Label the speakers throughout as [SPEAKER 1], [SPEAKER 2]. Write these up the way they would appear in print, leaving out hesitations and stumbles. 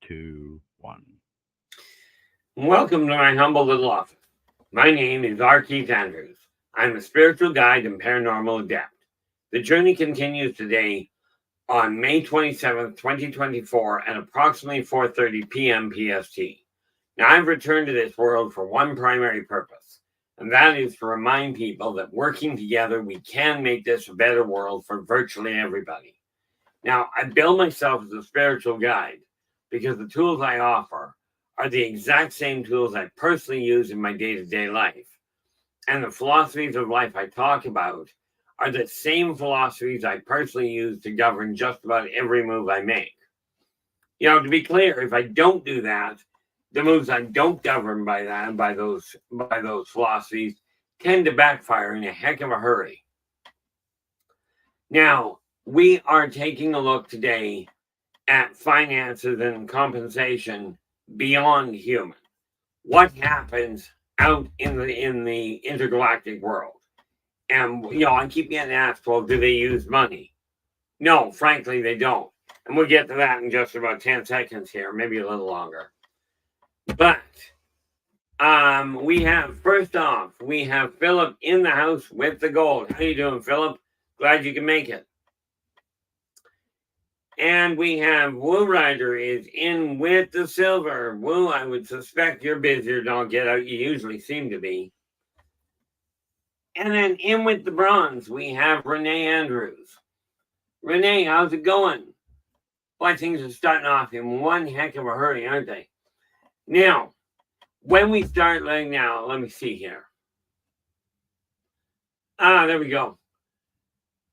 [SPEAKER 1] 2, 1.
[SPEAKER 2] Welcome to my humble little office. My name is R. Keith Andrews. I'm a spiritual guide and paranormal adept. The journey continues today on May 27th, 2024 at approximately 4:30 p.m. PST. Now, I've returned to this world for one primary purpose, and that is to remind people that working together, we can make this a better world for virtually everybody. Now, I bill myself as a spiritual guide because the tools I offer are the exact same tools I personally use in my day-to-day life. And the philosophies of life I talk about are the same philosophies I personally use to govern just about every move I make. To be clear, if I don't do that, the moves I don't govern by those philosophies tend to backfire in a heck of a hurry. Now, we are taking a look today at finances and compensation beyond human. What happens out in the intergalactic world? And I keep getting asked, well, do they use money? No, frankly, they don't. And we'll get to that in just about 10 seconds here, maybe a little longer. But first off, we have Philip in the house with the gold. How you doing, Philip? Glad you can make it. And we have Woo Rider is in with the silver. Woo, I would suspect you're busier. Don't get out. You usually seem to be. And then in with the bronze, we have Renee Andrews. Renee, how's it going? Boy, things are starting off in one heck of a hurry, aren't they? Now, when we start laying now, let me see here. There we go.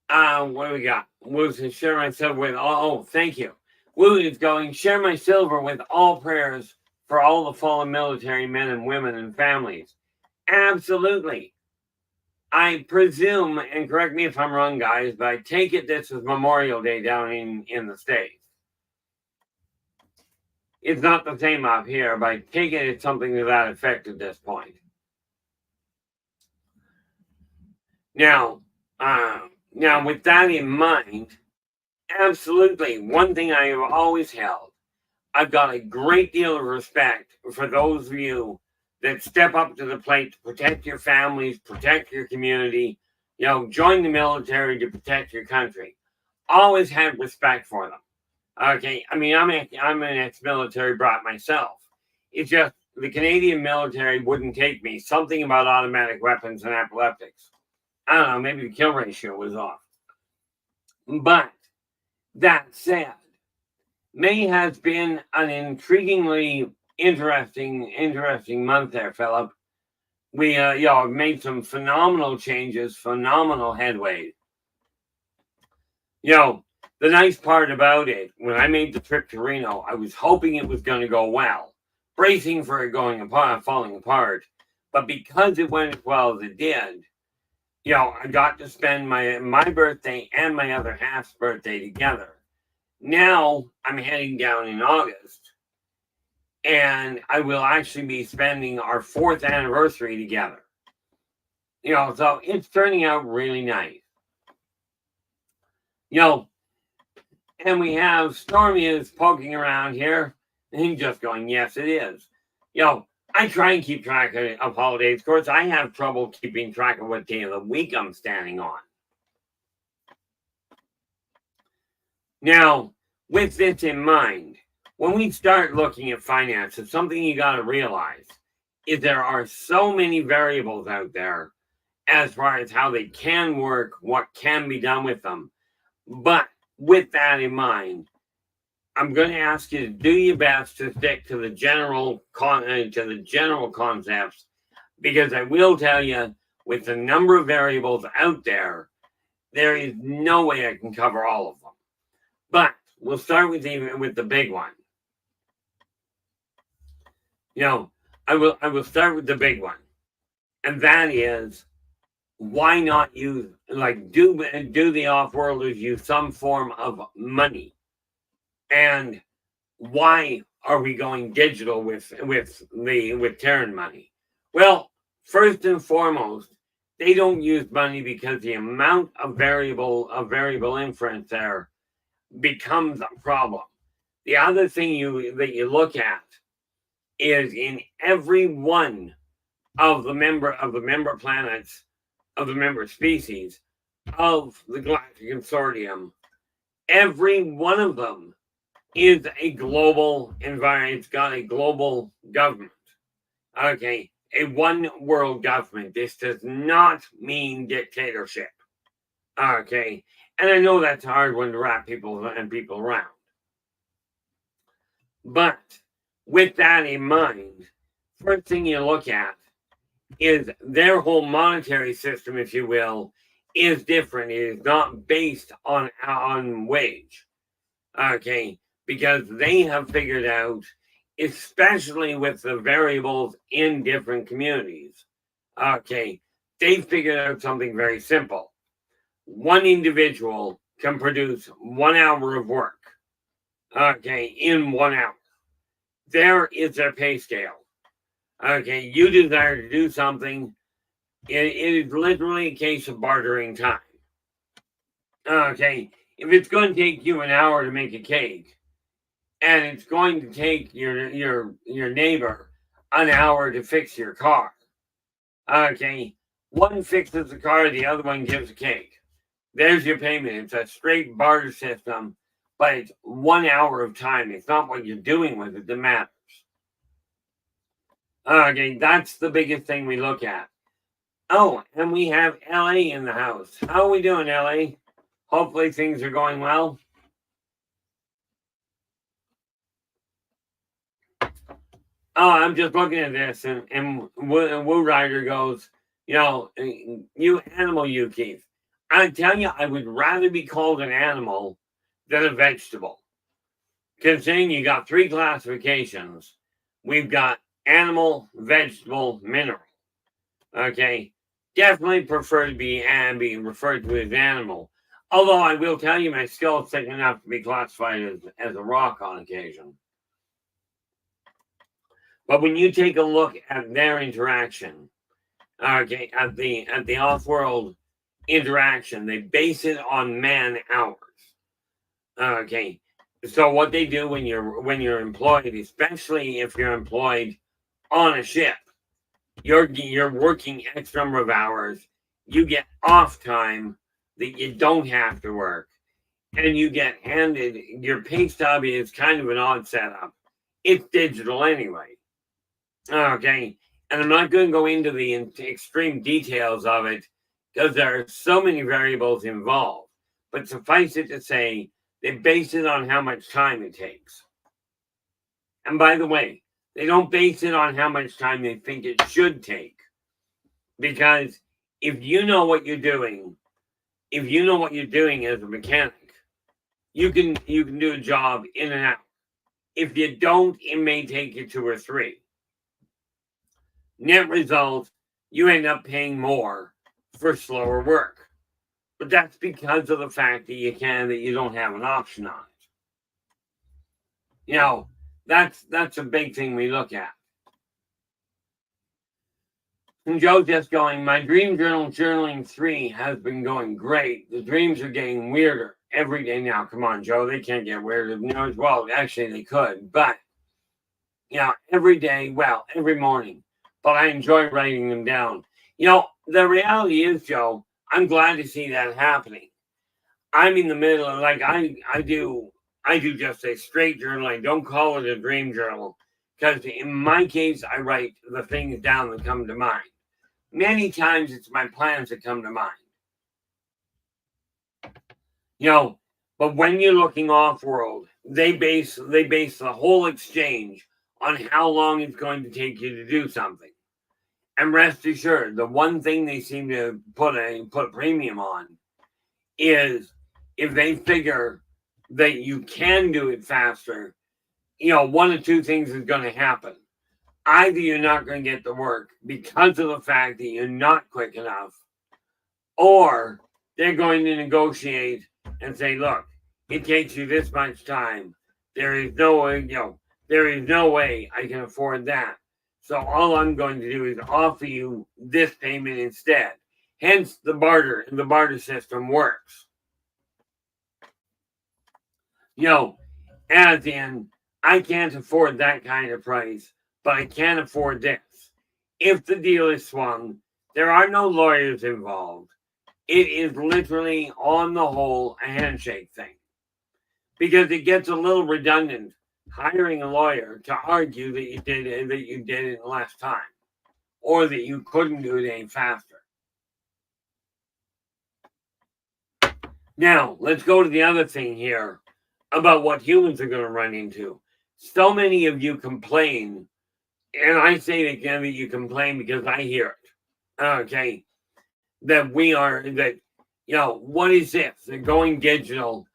[SPEAKER 2] What do we got? Woo says, share my silver with all. Oh, thank you. Woo is going, share my silver with all prayers for all the fallen military men and women and families. Absolutely. I presume, and correct me if I'm wrong, guys, but I take it this is Memorial Day down in the States. It's not the same up here, but I take it it's something to that effect at this point. Now, with that in mind, absolutely, one thing I have always held, I've got a great deal of respect for those of you that step up to the plate to protect your families, protect your community, join the military to protect your country. Always had respect for them. Okay, I mean, I'm an ex-military brat myself. It's just the Canadian military wouldn't take me. Something about automatic weapons and epileptics. I don't know, maybe the kill ratio was off. But that said, May has been an intriguingly interesting month there, Philip. We have made some phenomenal changes, phenomenal headway. The nice part about it, when I made the trip to Reno, I was hoping it was going to go well, bracing for it falling apart. But because it went as well as it did, I got to spend my birthday and my other half's birthday together. Now I'm heading down in August, and I will actually be spending our 4th anniversary together. So it's turning out really nice. And we have Stormy is poking around here, and he's just going, yes, it is. I try and keep track of holidays. Of course, I have trouble keeping track of what day of the week I'm standing on. Now, with this in mind, when we start looking at finances, something you got to realize is there are so many variables out there as far as how they can work, what can be done with them. But with that in mind, I'm going to ask you to do your best to stick to the general concepts, because I will tell you, with the number of variables out there, there is no way I can cover all of them. But we'll start with the big one. I will start with the big one, and that is, why not use, do the off-worlders use some form of money? And why are we going digital with Terran money? Well, first and foremost, they don't use money because the amount of variable inference there becomes a problem. The other thing that you look at is in every one of the member planets, of the member species of the Galactic Consortium, every one of them is a global environment. It's got a global government. Okay, a one world government. This does not mean dictatorship. Okay, and I know that's a hard one to wrap people around. But with that in mind, first thing you look at is their whole monetary system, if you will, is different. It is not based on wage. Okay, because they have figured out, especially with the variables in different communities. Okay, they figured out something very simple. One individual can produce 1 hour of work. Okay, in 1 hour. There is their pay scale. Okay, you desire to do something. It is literally a case of bartering time. Okay, if it's going to take you an hour to make a cake, and it's going to take your neighbor an hour to fix your car. Okay, one fixes the car, the other one gives a cake. There's your payment. It's a straight barter system, but it's 1 hour of time. It's not what you're doing with it that matters. Okay, that's the biggest thing we look at. Oh, and we have LA in the house. How are we doing, LA? Hopefully things are going well. Oh, I'm just looking at this, and Woo Rider goes, you animal, you Keith. I tell you, I would rather be called an animal than a vegetable. Considering you got 3 classifications, we've got animal, vegetable, mineral. Okay, definitely prefer to be referred to as animal. Although I will tell you, my skill is thick enough to be classified as a rock on occasion. But when you take a look at their interaction, okay, at the off-world interaction, they base it on man hours. Okay, so what they do when you're employed, especially if you're employed on a ship, you're working X number of hours. You get off time that you don't have to work, and you get handed your pay stub. Is kind of an odd setup. It's digital anyway. Okay, and I'm not going to go into the extreme details of it because there are so many variables involved. But suffice it to say, they base it on how much time it takes. And by the way, they don't base it on how much time they think it should take. Because if you know what you're doing, as a mechanic, you can do a job in and out. If you don't, it may take you 2 or 3. Net result, you end up paying more for slower work. But that's because of the fact that you don't have an option on it. That's a big thing we look at. And Joe just going, my dream journal journaling 3 has been going great. The dreams are getting weirder every day now. Come on, Joe, they can't get weirder. Well, actually they could, but every day, well, every morning. But I enjoy writing them down. The reality is, Joe, I'm glad to see that happening. I'm in the middle of, like, I do just a straight journal. I don't call it a dream journal because in my case, I write the things down that come to mind. Many times it's my plans that come to mind. But when you're looking off-world, they base the whole exchange on how long it's going to take you to do something. And rest assured, the one thing they seem to put premium on is if they figure that you can do it faster, one of 2 things is going to happen. Either you're not going to get the work because of the fact that you're not quick enough, or they're going to negotiate and say, look, it takes you this much time. There is no way I can afford that. So all I'm going to do is offer you this payment instead. Hence the barter system works. As in, I can't afford that kind of price, but I can afford this. If the deal is swung, there are no lawyers involved. It is literally, on the whole, a handshake thing. Because it gets a little redundant hiring a lawyer to argue that you did it less time, or that you couldn't do it any faster. Now, let's go to the other thing here about what humans are going to run into. So many of you complain, and I say it again that you complain because I hear it. Okay, that what is this? They're going digital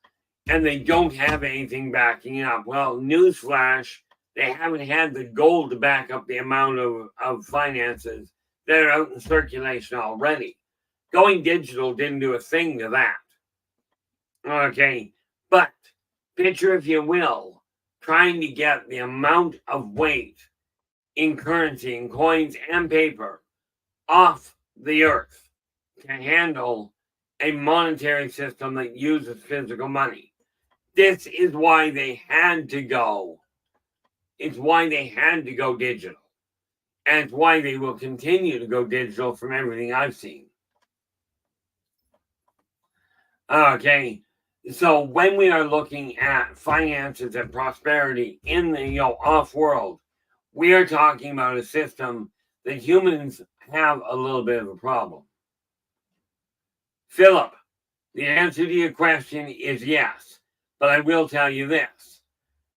[SPEAKER 2] and they don't have anything backing it up. Well, newsflash, they haven't had the gold to back up the amount of finances that are out in circulation already. Going digital didn't do a thing to that. Okay, but picture, if you will, trying to get the amount of weight in currency, in coins and paper off the earth to handle a monetary system that uses physical money. This is why they had to go. It's why they had to go digital. And it's why they will continue to go digital from everything I've seen. Okay, so when we are looking at finances and prosperity in the off-world, we are talking about a system that humans have a little bit of a problem. Philip, the answer to your question is yes, but I will tell you this.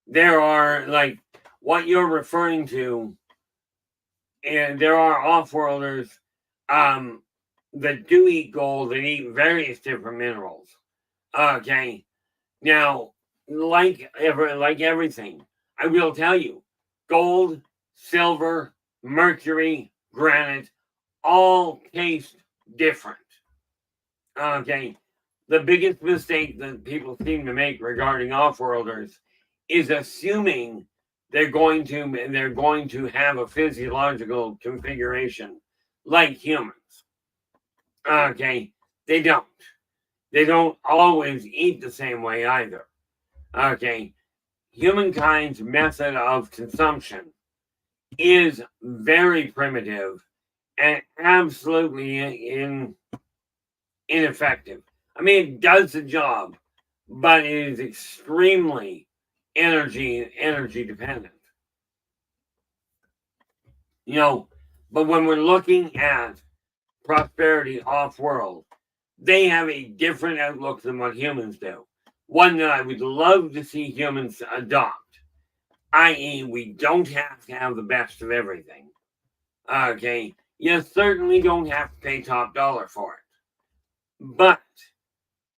[SPEAKER 2] There are, like, what you're referring to, and there are off-worlders that do eat gold and eat various different minerals. Okay, now, like everything, I will tell you, gold, silver, mercury, granite, all taste different. Okay, the biggest mistake that people seem to make regarding off-worlders is assuming they're going to have a physiological configuration like humans. Okay, they don't. They don't always eat the same way either. Okay, humankind's method of consumption is very primitive and absolutely ineffective. I mean, it does the job, but it is extremely energy dependent. But when we're looking at prosperity off-world, they have a different outlook than what humans do. One that I would love to see humans adopt, i.e., we don't have to have the best of everything. Okay, you certainly don't have to pay top dollar for it, but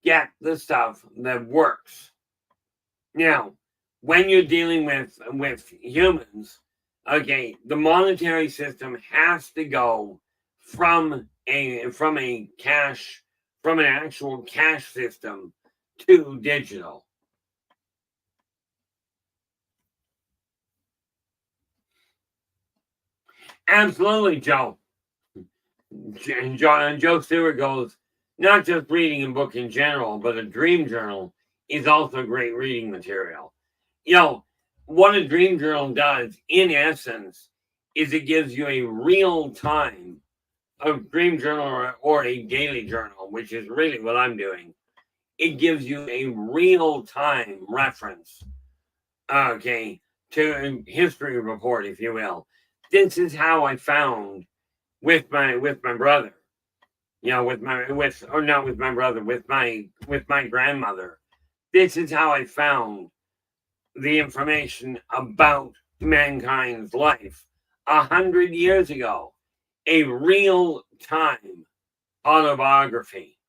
[SPEAKER 2] get the stuff that works. Now, when you're dealing with humans, okay, the monetary system has to go from an actual cash system to digital. Absolutely, Joe. And Joe Stewart goes, not just reading a book in general, but a dream journal is also great reading material. What a dream journal does, in essence, is it gives you a real time of dream journal or a daily journal, which is really what I'm doing. It gives you a real time reference, okay, to a history report, if you will. This is how I found with my brother, with my grandmother. This is how I found the information about mankind's life 100 years ago. A real time autobiography.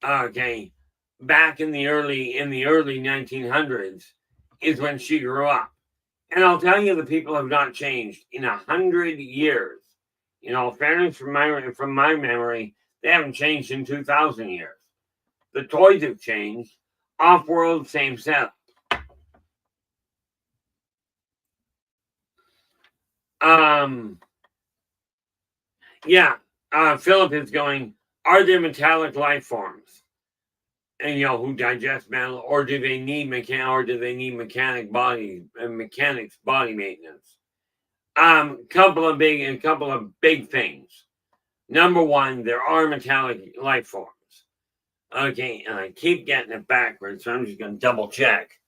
[SPEAKER 2] Okay, back in the early 1900s is when she grew up. And I'll tell you, the people have not changed in 100 years. In all fairness, from my memory, they haven't changed in 2,000 years. The toys have changed. Off-world, same setup. Philip is going, are there metallic life forms? and who digest metal, or do they need mechanics body maintenance? Couple of big things. Number one, there are metallic life forms. Okay, and I keep getting it backwards, so I'm just going to double check.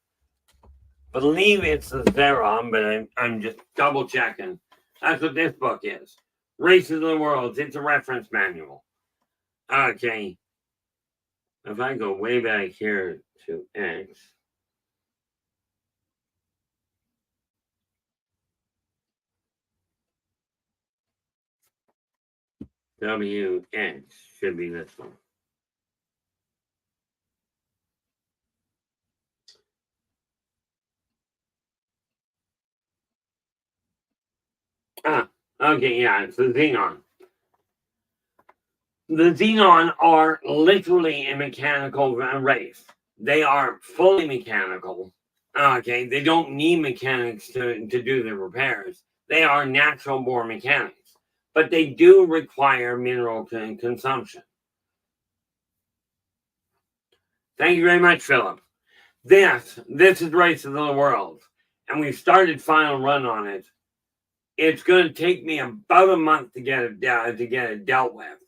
[SPEAKER 2] Believe it's the Zeron, but I'm just double checking. That's what this book is. Races of the Worlds. It's a reference manual. Okay. If I go way back here to X. WX should be this one. Okay, yeah, it's the Xenon. The Xenon are literally a mechanical race. They are fully mechanical. Okay, they don't need mechanics to do the repairs. They are natural-born mechanics, but they do require mineral consumption. Thank you very much, Philip. This is Races of the World, and we've started final run on it. It's going to take me about a month to get it dealt with.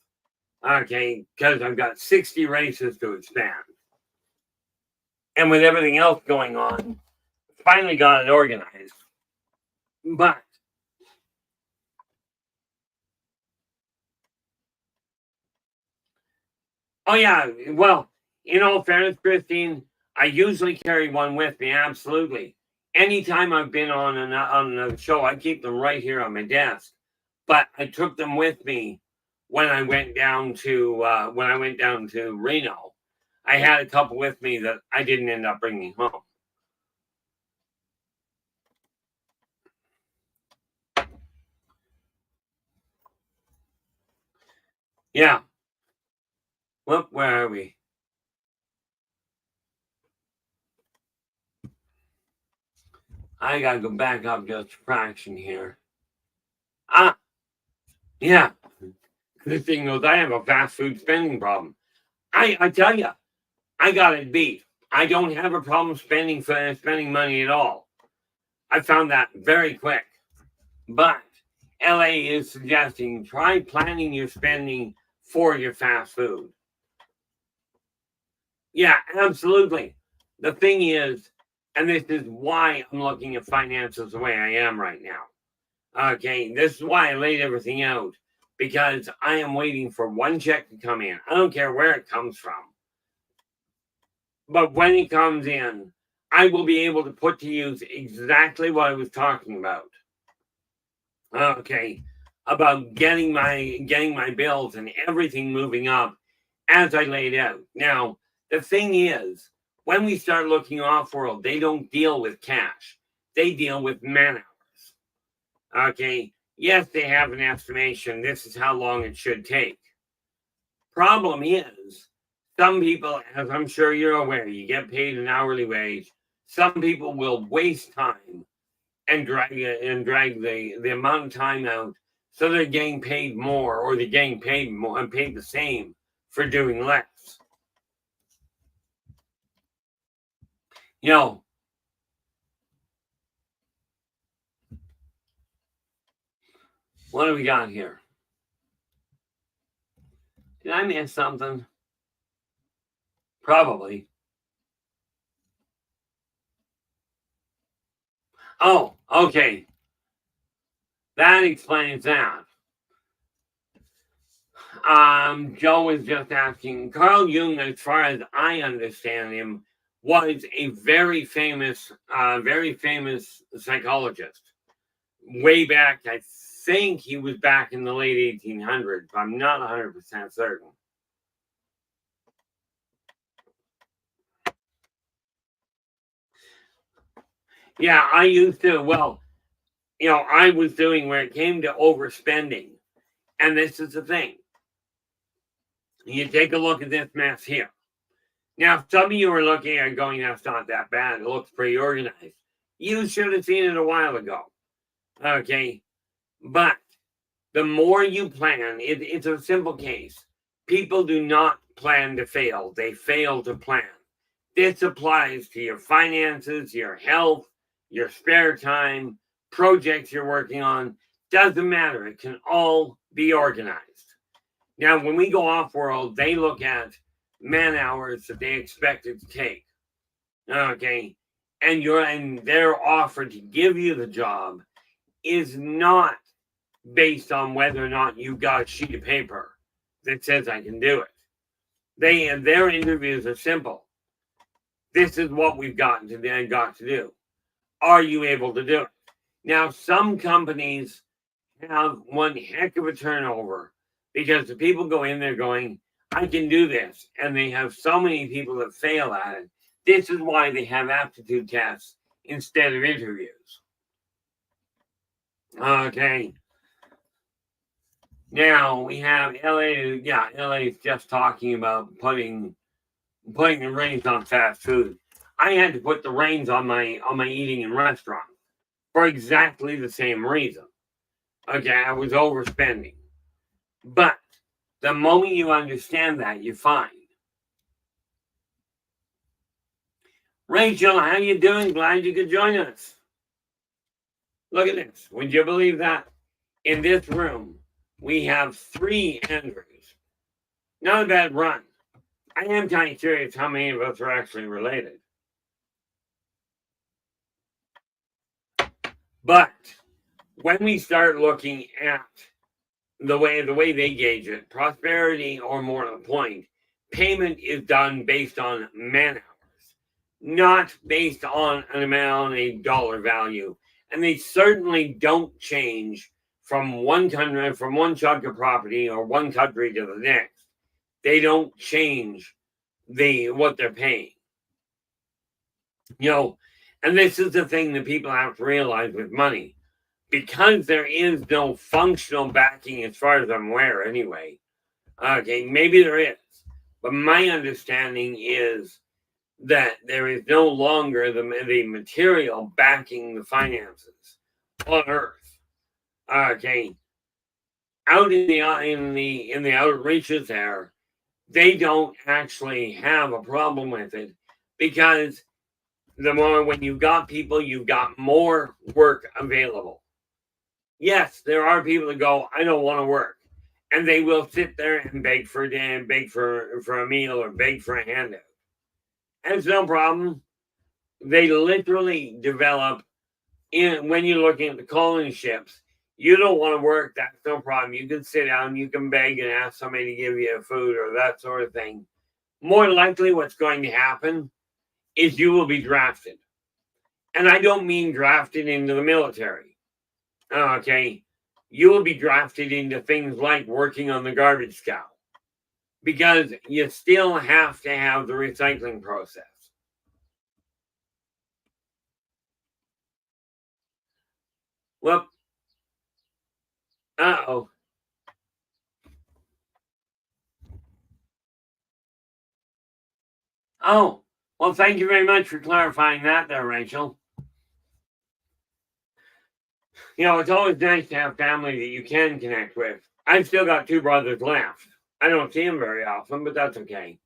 [SPEAKER 2] Okay, because I've got 60 races to expand. And with everything else going on, finally got it organized. But oh yeah, well, in all fairness, Christine, I usually carry one with me, absolutely. Anytime I've been on a show, I keep them right here on my desk. But I took them with me when I went down to Reno. I had a couple with me that I didn't end up bringing home. Yeah. Well, where are we? I gotta go back up just a fraction here. Yeah. The thing goes, I have a fast food spending problem. I tell you, I got it beat. I don't have a problem spending money at all. I found that very quick. But LA is suggesting try planning your spending for your fast food. Yeah, absolutely. The thing is, and this is why I'm looking at finances the way I am right now. Okay, this is why I laid everything out, because I am waiting for one check to come in. I don't care where it comes from. But when it comes in, I will be able to put to use exactly what I was talking about. Okay, about getting my bills and everything moving up as I laid out. Now, the thing is, when we start looking off-world, they don't deal with cash. They deal with man hours. Okay, yes, they have an estimation. This is how long it should take. Problem is, some people, as I'm sure you're aware, you get paid an hourly wage. Some people will waste time and drag the amount of time out, so they're getting paid more, or they're getting paid more and paid the same for doing less. What do we got here? Did I miss something? Probably. Oh, okay. That explains that. Joe was just asking. Carl Jung, as far as I understand him, was a very famous psychologist. Way back, I think he was back in the late 1800s, but I'm not 100% certain. Yeah, I used to, I was doing where it came to overspending. And this is the thing. You take a look at this mess here. Now, if some of you are looking at going, that's not that bad. It looks pretty organized. You should have seen it a while ago. Okay. But the more you plan, it's a simple case. People do not plan to fail. They fail to plan. This applies to your finances, your health, your spare time, projects you're working on. Doesn't matter. It can all be organized. Now, when we go off-world, they look at man hours that they expect it to take. Okay. And their offer to give you the job is not based on whether or not you've got a sheet of paper that says I can do it. Their interviews are simple. This is what we've got to do. Are you able to do it? Now, some companies have one heck of a turnover because the people go in there going, I can do this. And they have so many people that fail at it. This is why they have aptitude tests instead of interviews. Okay. Now we have LA. Yeah, LA is just talking about putting the reins on fast food. I had to put the reins on my eating in restaurants for exactly the same reason. Okay, I was overspending. But the moment you understand that, you're fine. Rachel, how you doing? Glad you could join us. Look at this. Would you believe that? In this room, we have 3 Andrews. Not a bad run. I am kind of curious how many of us are actually related. But when we start looking at the way they gauge it, prosperity, or more to the point, payment is done based on man hours, not based on an amount, a dollar value. And they certainly don't change from one country, from one chunk of property or one country to the next. They don't change what they're paying. And this is the thing that people have to realize with money. Because there is no functional backing, as far as I'm aware anyway. Okay, maybe there is. But my understanding is that there is no longer the material backing the finances on Earth. Okay, out in the outer reaches there, they don't actually have a problem with it because when you've got people, you've got more work available. Yes, there are people that go, I don't want to work, and they will sit there and beg for a meal or beg for a handout. And it's no problem. They literally develop when you're looking at the colony ships. You don't want to work, that's no problem. You can sit down, you can beg and ask somebody to give you food or that sort of thing. More likely what's going to happen is you will be drafted. And I don't mean drafted into the military. Okay. You will be drafted into things like working on the garbage scow. Because you still have to have the recycling process. Well, uh-oh. Oh, well, thank you very much for clarifying that there, Rachel. It's always nice to have family that you can connect with. I've still got 2 brothers left. I don't see them very often, but that's okay.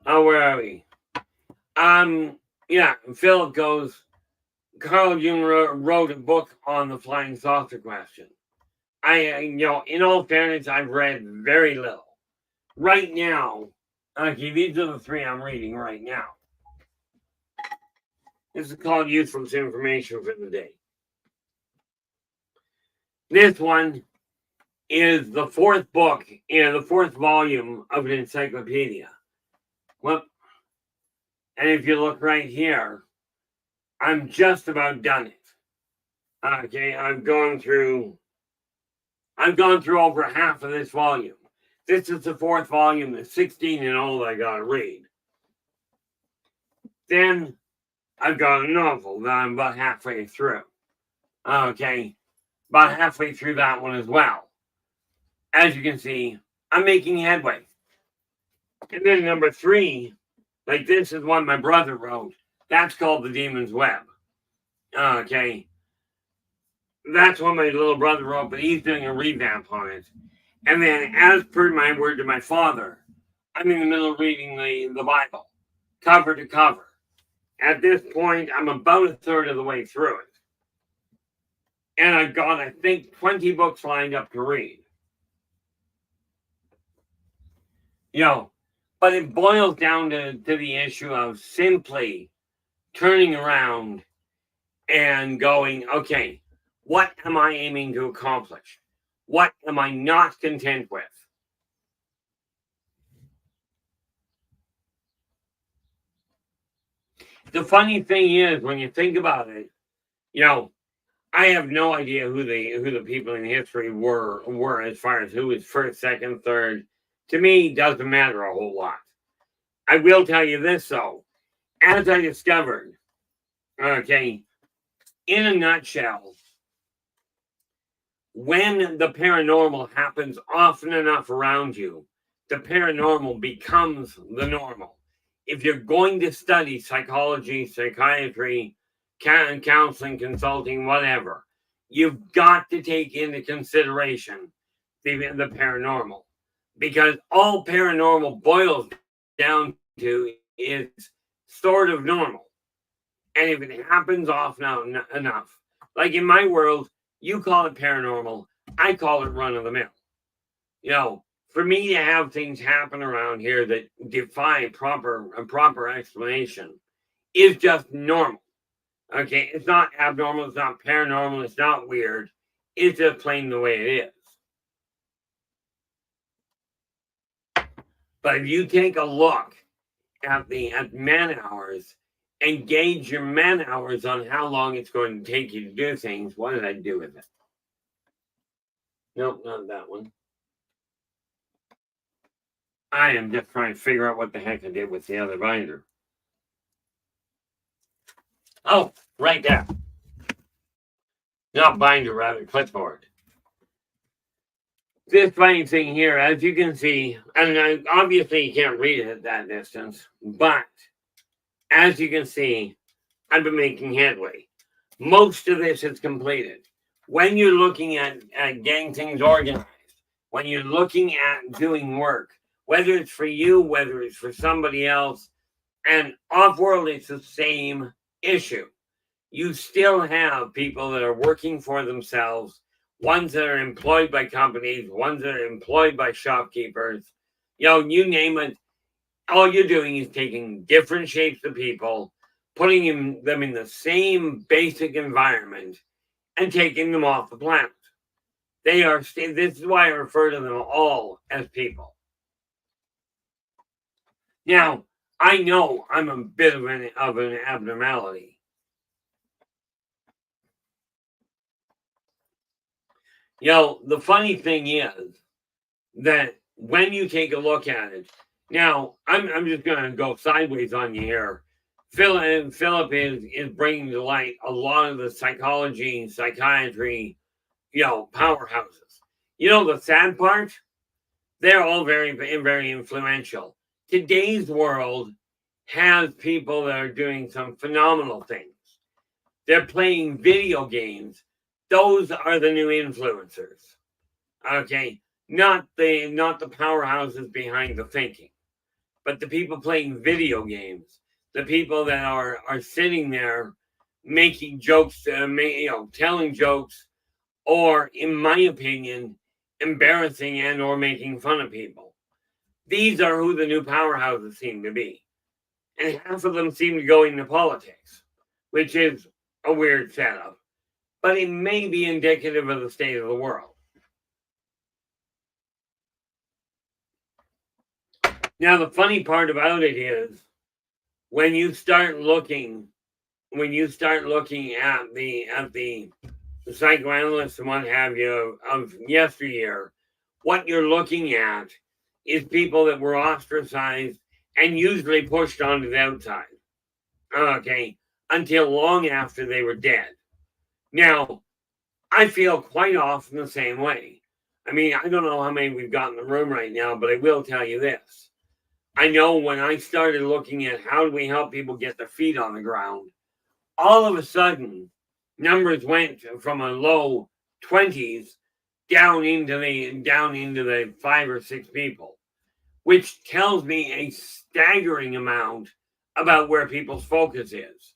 [SPEAKER 2] Oh, where are we? Yeah, Philip goes, Carl Jung wrote a book on the flying saucer question. In all fairness, I've read very little. Right now, okay, these are the 3 I'm reading right now. This is called Useful Information for the Day. This one is the 4th book in the 4th volume of an encyclopedia. Well, and if you look right here, I'm just about done it. Okay, I've gone through over half of this volume. This is the 4th volume. There's 16 in all that I got to read. Then I've got a novel that I'm about halfway through. Okay, about halfway through that one as well. As you can see, I'm making headway. And then number 3, like this is one my brother wrote. That's called The Demon's Web. Okay. That's what my little brother wrote, but he's doing a revamp on it. And then, as per my word to my father, I'm in the middle of reading the Bible, cover to cover. At this point, I'm about a third of the way through it. And I've got, I think, 20 books lined up to read. But it boils down to the issue of simply turning around and going, okay, what am I aiming to accomplish? What am I not content with? The funny thing is, when you think about it, I have no idea who the people in history were as far as who was first, second, third. To me, doesn't matter a whole lot. I will tell you this though, as I discovered, okay, in a nutshell, when the paranormal happens often enough around you, the paranormal becomes the normal. If you're going to study psychology, psychiatry, counseling, consulting, whatever, you've got to take into consideration the paranormal, because all paranormal boils down to is sort of normal. And if it happens often enough, like in my world, you call it paranormal, I call it run of the mill. For me to have things happen around here that defy a proper explanation is just normal. Okay, it's not abnormal, it's not paranormal, it's not weird. It's just plain the way it is. But if you take a look at man hours and gauge your man hours on how long it's going to take you to do things, what did I do with it? Nope, not that one. I am just trying to figure out what the heck I did with the other binder. Oh, right there. Not binder, rather clipboard. This funny thing here, as you can see, and obviously you can't read it at that distance, but as you can see, I've been making headway. Most of this is completed. When you're looking at getting things organized, when you're looking at doing work, whether it's for you, whether it's for somebody else, and off-world, it's the same issue. You still have people that are working for themselves, ones that are employed by companies, ones that are employed by shopkeepers, you name it. All you're doing is taking different shapes of people, putting them in the same basic environment, and taking them off the planet. This is why I refer to them all as people. Now, I know I'm a bit of an abnormality. The funny thing is that when you take a look at it, now I'm just going to go sideways on you here. Philip is bringing to light a lot of the psychology, psychiatry, powerhouses. The sad part? They're all very, very influential. Today's world has people that are doing some phenomenal things. They're playing video games. Those are the new influencers. Okay, not the powerhouses behind the thinking, but the people playing video games, the people that are sitting there making jokes, telling jokes, or in my opinion, embarrassing and or making fun of people. These are who the new powerhouses seem to be. And half of them seem to go into politics, which is a weird setup, but it may be indicative of the state of the world. Now, the funny part about it is when you start looking at the psychoanalysts and what have you of yesteryear, what you're looking at is people that were ostracized and usually pushed onto the outside. Okay, until long after they were dead. Now, I feel quite often the same way. I mean, I don't know how many we've got in the room right now, but I will tell you this. I know when I started looking at how do we help people get their feet on the ground, all of a sudden, numbers went from a low 20s down into the 5 or 6 people, which tells me a staggering amount about where people's focus is.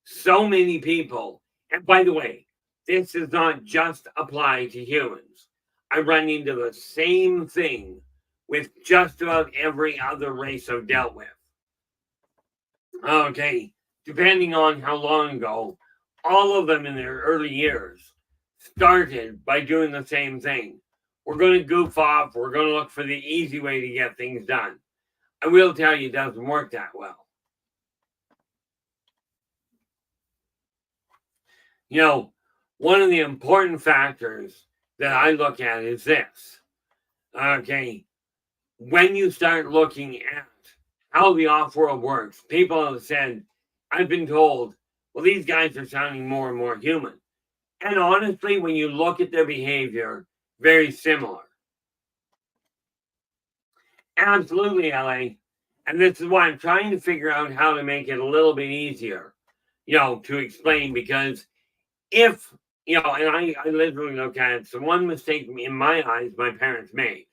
[SPEAKER 2] So many people, and by the way, this does not just apply to humans. I run into the same thing with just about every other race I've dealt with. Okay, depending on how long ago, all of them in their early years started by doing the same thing. We're going to goof off, we're going to look for the easy way to get things done. I will tell you, it doesn't work that well. You know, one of the important factors that I look at is this. Okay, when you start looking at how the off-world works, people have said, I've been told, well, these guys are sounding more and more human. And honestly, when you look at their behavior, very similar. Absolutely, LA. And this is why I'm trying to figure out how to make it a little bit easier, to explain, because if, and I literally look at it, so one mistake in my eyes my parents made.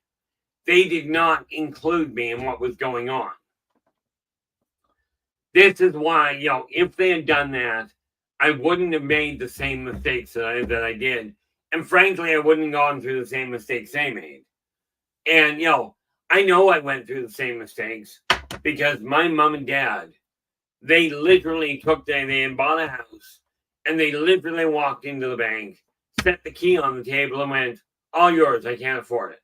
[SPEAKER 2] They did not include me in what was going on. This is why, if they had done that, I wouldn't have made the same mistakes that I did. And frankly, I wouldn't have gone through the same mistakes they made. And, I know I went through the same mistakes because my mom and dad, they literally they bought a house and they literally walked into the bank, set the key on the table and went, all yours, I can't afford it.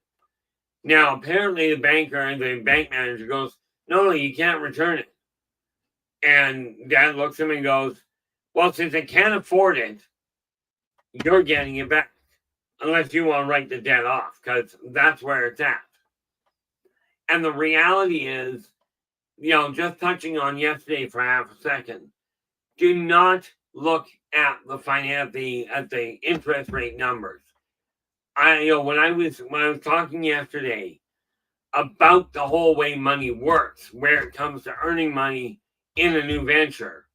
[SPEAKER 2] Now, apparently the banker and the bank manager goes, no, you can't return it. And dad looks at him and goes, well, since I can't afford it, you're getting it back. Unless you want to write the debt off, because that's where it's at. And the reality is, just touching on yesterday for half a second, do not look at the interest rate numbers. When I was talking yesterday about the whole way money works, where it comes to earning money in a new venture,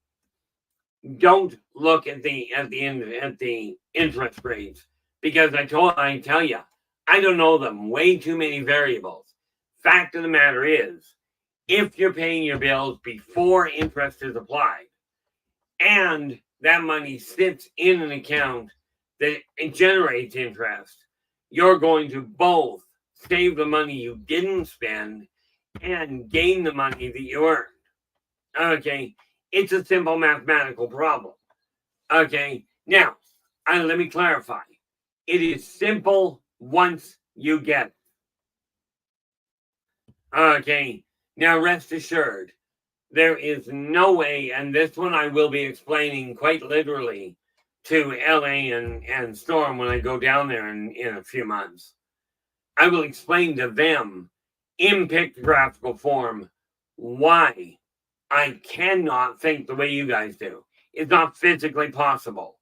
[SPEAKER 2] don't look at the interest rates, because I tell you, I don't know them. Way too many variables. Fact of the matter is, if you're paying your bills before interest is applied, and that money sits in an account that it generates interest, you're going to both save the money you didn't spend and gain the money that you earned. Okay, it's a simple mathematical problem. Okay, now, let me clarify. It is simple once you get it. Okay, now rest assured, there is no way, and this one I will be explaining quite literally to LA and Storm when I go down there in a few months. I will explain to them in pictographical form why I cannot think the way you guys do. It's not physically possible.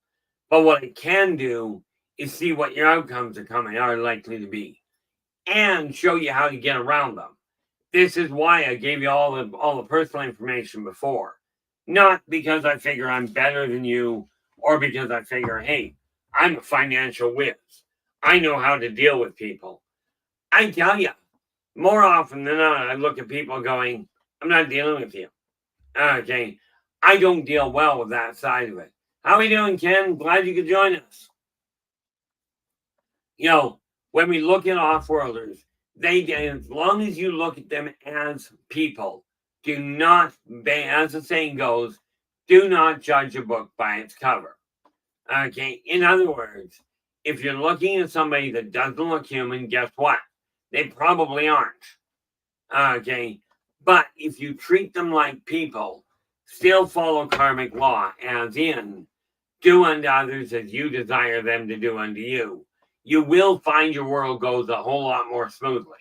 [SPEAKER 2] But what I can do is see what your outcomes are likely to be, and show you how to get around them. This is why I gave you all the personal information before. Not because I figure I'm better than you, or because I figure, hey, I'm a financial whiz. I know how to deal with people. I tell you, more often than not, I look at people going, I'm not dealing with you. Okay, I don't deal well with that side of it. How are we doing, Ken? Glad you could join us. When we look at off-worlders, as long as you look at them as people, do not, as the saying goes, do not judge a book by its cover. Okay, in other words, if you're looking at somebody that doesn't look human, guess what? They probably aren't. Okay, but if you treat them like people, still follow karmic law, as in, do unto others as you desire them to do unto you, you will find your world goes a whole lot more smoothly.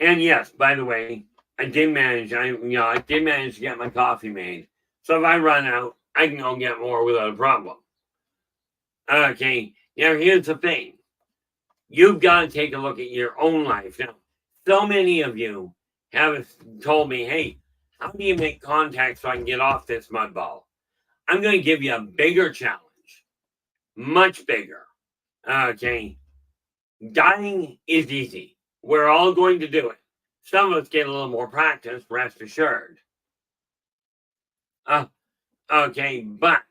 [SPEAKER 2] And yes, by the way, I did manage to get my coffee made. So if I run out, I can go get more without a problem. Okay, now here's the thing. You've got to take a look at your own life. Now, so many of you have told me, hey, how do you make contact so I can get off this mud ball? I'm going to give you a bigger challenge, much bigger. Okay. Dying is easy. We're all going to do it. Some of us get a little more practice, rest assured. Okay, but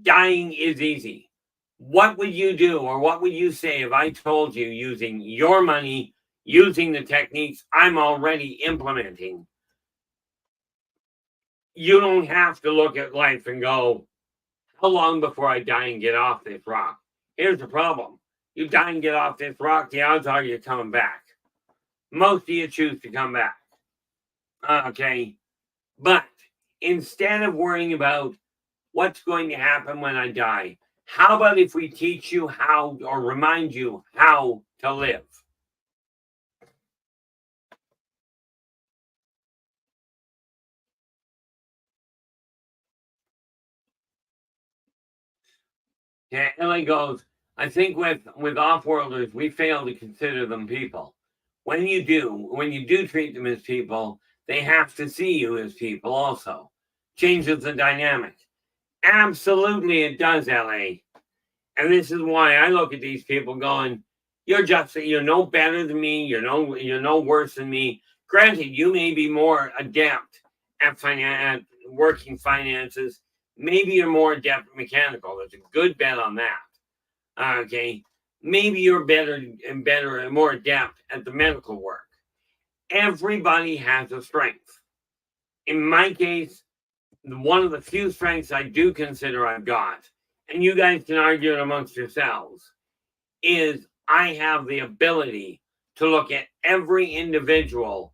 [SPEAKER 2] dying is easy. What would you do, or what would you say if I told you, using your money, using the techniques I'm already implementing, you don't have to look at life and go, how long before I die and get off this rock? Here's the problem. You die and get off this rock, the odds are you're coming back. Most of you choose to come back. Okay, but instead of worrying about what's going to happen when I die, how about if we teach you how, or remind you how to live? Yeah, Ellie goes, I think with off-worlders, we fail to consider them people. When you do treat them as people, they have to see you as people also. Changes the dynamic. Absolutely it does, LA. And this is why I look at these people going, you're no better than me, you're no worse than me. Granted, you may be more adept at working finances. Maybe you're more adept at mechanical. There's a good bet on that. Okay. Maybe you're better and more adept at the medical work. Everybody has a strength. In my case, one of the few strengths I do consider I've got, and you guys can argue it amongst yourselves, is I have the ability to look at every individual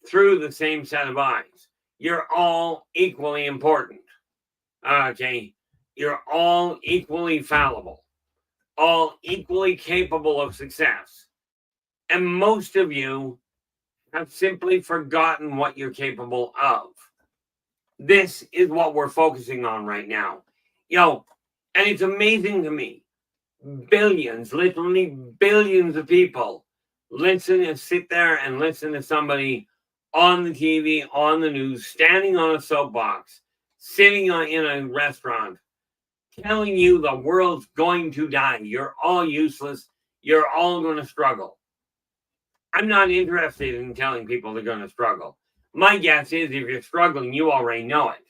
[SPEAKER 2] through the same set of eyes. You're all equally important. Okay. You're all equally fallible, all equally capable of success. And most of you have simply forgotten what you're capable of. This is what we're focusing on right now. And it's amazing to me. Billions, literally billions of people sit there and listen to somebody on the TV, on the news, standing on a soapbox, sitting in a restaurant, telling you the world's going to die. You're all useless. You're all going to struggle. I'm not interested in telling people they're going to struggle. My guess is if you're struggling, you already know it.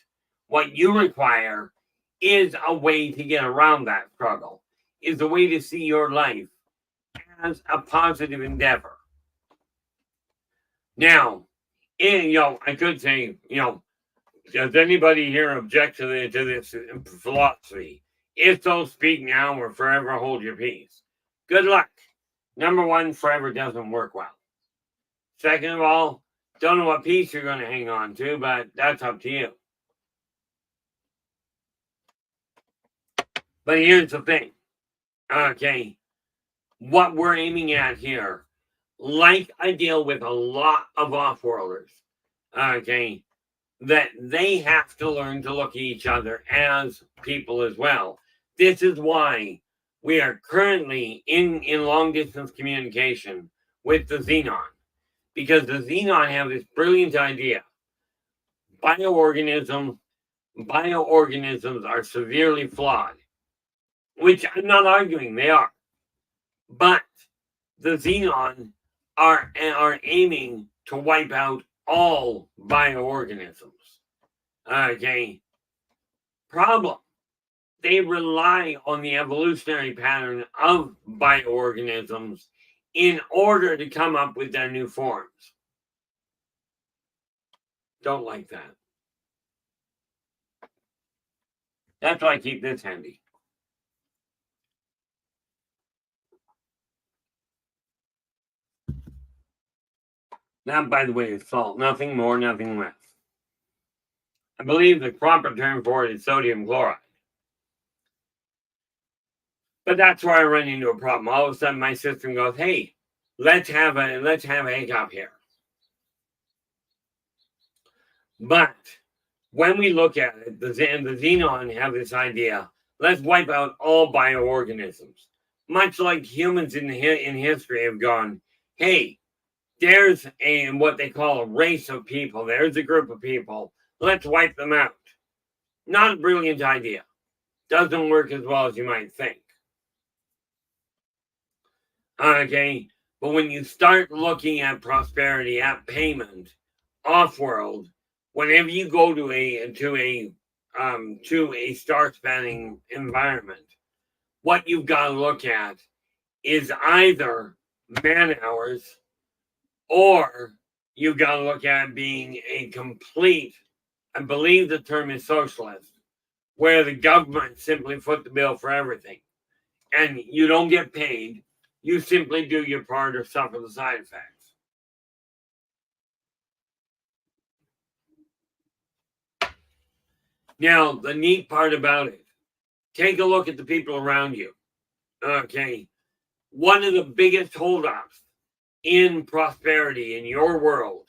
[SPEAKER 2] What you require is a way to get around that struggle, is a way to see your life as a positive endeavor. Now, I could say, does anybody here object to this philosophy? If so, speak now or forever hold your peace. Good luck. Number one, forever doesn't work well. Second of all, don't know what piece you're going to hang on to, but that's up to you. But here's the thing. Okay. What we're aiming at here, like I deal with a lot of off-worlders, okay, that they have to learn to look at each other as people as well. This is why we are currently in long-distance communication with the Xenon, because the Xenon have this brilliant idea. Bioorganisms are severely flawed, which I'm not arguing they are. But the Xenon are aiming to wipe out all bioorganisms. Okay. Problem. They rely on the evolutionary pattern of bioorganisms in order to come up with their new forms. Don't like that. That's why I keep this handy. That, by the way, is salt. Nothing more, nothing less. I believe the proper term for it is sodium chloride. But that's where I run into a problem. All of a sudden, my system goes, "Hey, let's have a hiccup here." But when we look at it, the Xenon have this idea: let's wipe out all bioorganisms. Much like humans in history have gone, "Hey, there's what they call a race of people. There's a group of people. Let's wipe them out." Not a brilliant idea. Doesn't work as well as you might think. Okay, but when you start looking at prosperity, at payment, off-world, whenever you go to a star-spanning environment, what you've got to look at is either man hours, or you've got to look at being a complete, I believe the term is socialist, where the government simply foot the bill for everything. And you don't get paid. You simply do your part or suffer the side effects. Now, the neat part about it, take a look at the people around you. Okay. One of the biggest holdups in prosperity in your world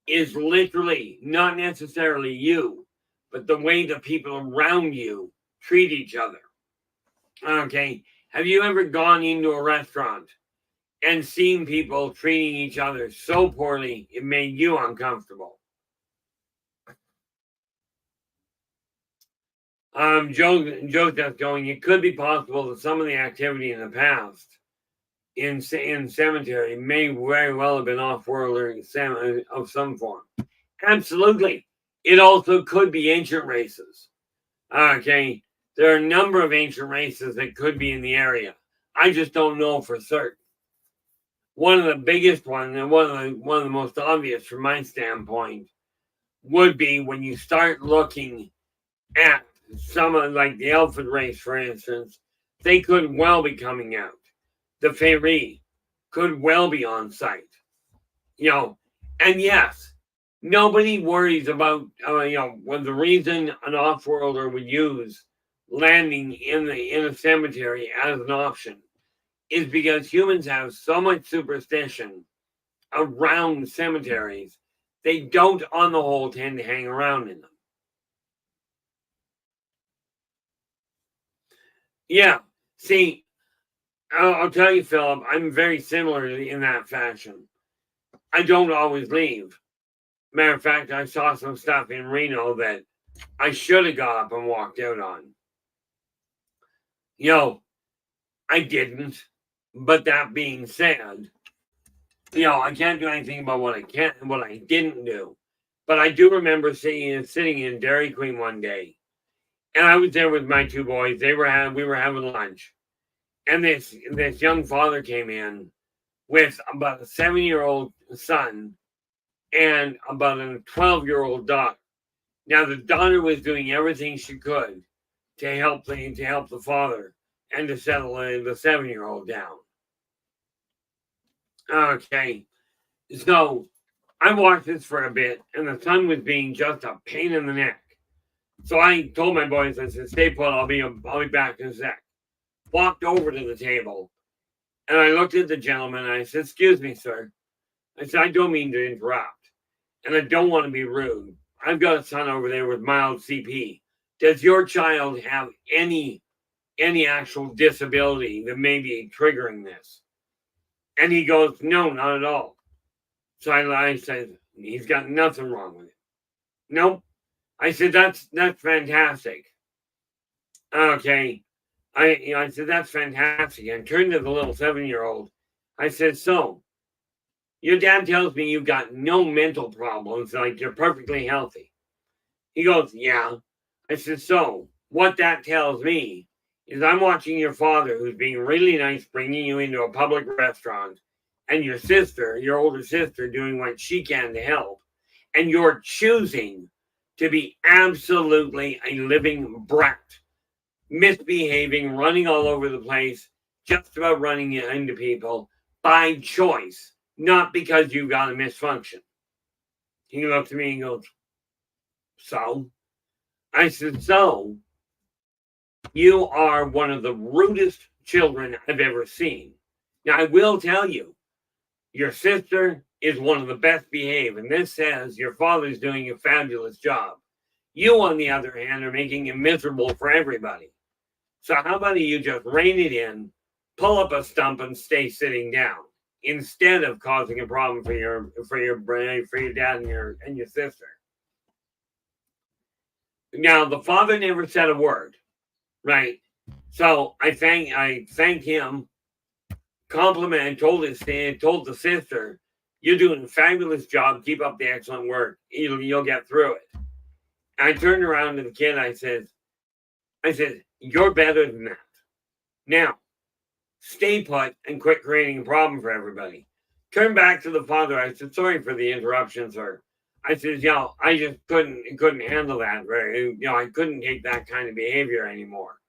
[SPEAKER 2] is literally not necessarily you, but the way the people around you treat each other. Okay. Have you ever gone into a restaurant and seen people treating each other so poorly it made you uncomfortable? Joe's just going, it could be possible that some of the activity in the past in cemetery may very well have been off-world or of some form. Absolutely. It also could be ancient races. Okay. There are a number of ancient races that could be in the area. I just don't know for certain. One of the biggest ones, and one of the most obvious from my standpoint, would be when you start looking at some of, like the elephant race, for instance, they could well be coming out. The Fairy could well be on site. And yes, nobody worries about, when the reason an off-worlder would use landing in a cemetery as an option is because humans have so much superstition around cemeteries, they don't, on the whole, tend to hang around in them. Yeah, see, I'll tell you, Philip, I'm very similar in that fashion. I don't always leave. Matter of fact, I saw some stuff in Reno that I should have got up and walked out on. I didn't. But that being said, I can't do anything about what I didn't do. But I do remember sitting in Dairy Queen one day, and I was there with my two boys. We were having lunch, and this young father came in with about a 7-year-old son and about a 12-year-old daughter. Now the daughter was doing everything she could to help the father and to settle the 7-year-old down. Okay, so I watched this for a bit, and the son was being just a pain in the neck. So I told my boys, I said, "Stay put. I'll be back in a sec." Walked over to the table, and I looked at the gentleman, and I said, "Excuse me, sir." I said, "I don't mean to interrupt, and I don't want to be rude. I've got a son over there with mild CP. Does your child have any actual disability that may be triggering this?" And he goes, "No, not at all." So I said, "He's got nothing wrong with it." "Nope." I said, that's fantastic. Okay. I said, "That's fantastic." And turned to the little 7-year-old. I said, "So, your dad tells me you've got no mental problems, like you're perfectly healthy." He goes, "Yeah." I said, "So, what that tells me is I'm watching your father, who's being really nice, bringing you into a public restaurant, and your older sister, doing what she can to help, and you're choosing to be absolutely a living brat, misbehaving, running all over the place, just about running into people by choice, not because you got a misfunction." He looked at me and goes, "So?" I said, "So, you are one of the rudest children I've ever seen. Now, I will tell you, your sister is one of the best behaved, and this says your father's doing a fabulous job. You, on the other hand, are making it miserable for everybody. So how about you just rein it in, pull up a stump, and stay sitting down, instead of causing a problem for your dad and your sister." Now, the father never said a word, right? So I thanked him, complimented, told the sister, "You're doing a fabulous job. Keep up the excellent work. You'll get through it." I turned around to the kid. I said, "You're better than that. Now, stay put and quit creating a problem for everybody." Turned back to the father. I said, "Sorry for the interruption, sir." I said, I just couldn't handle that. I couldn't take that kind of behavior anymore.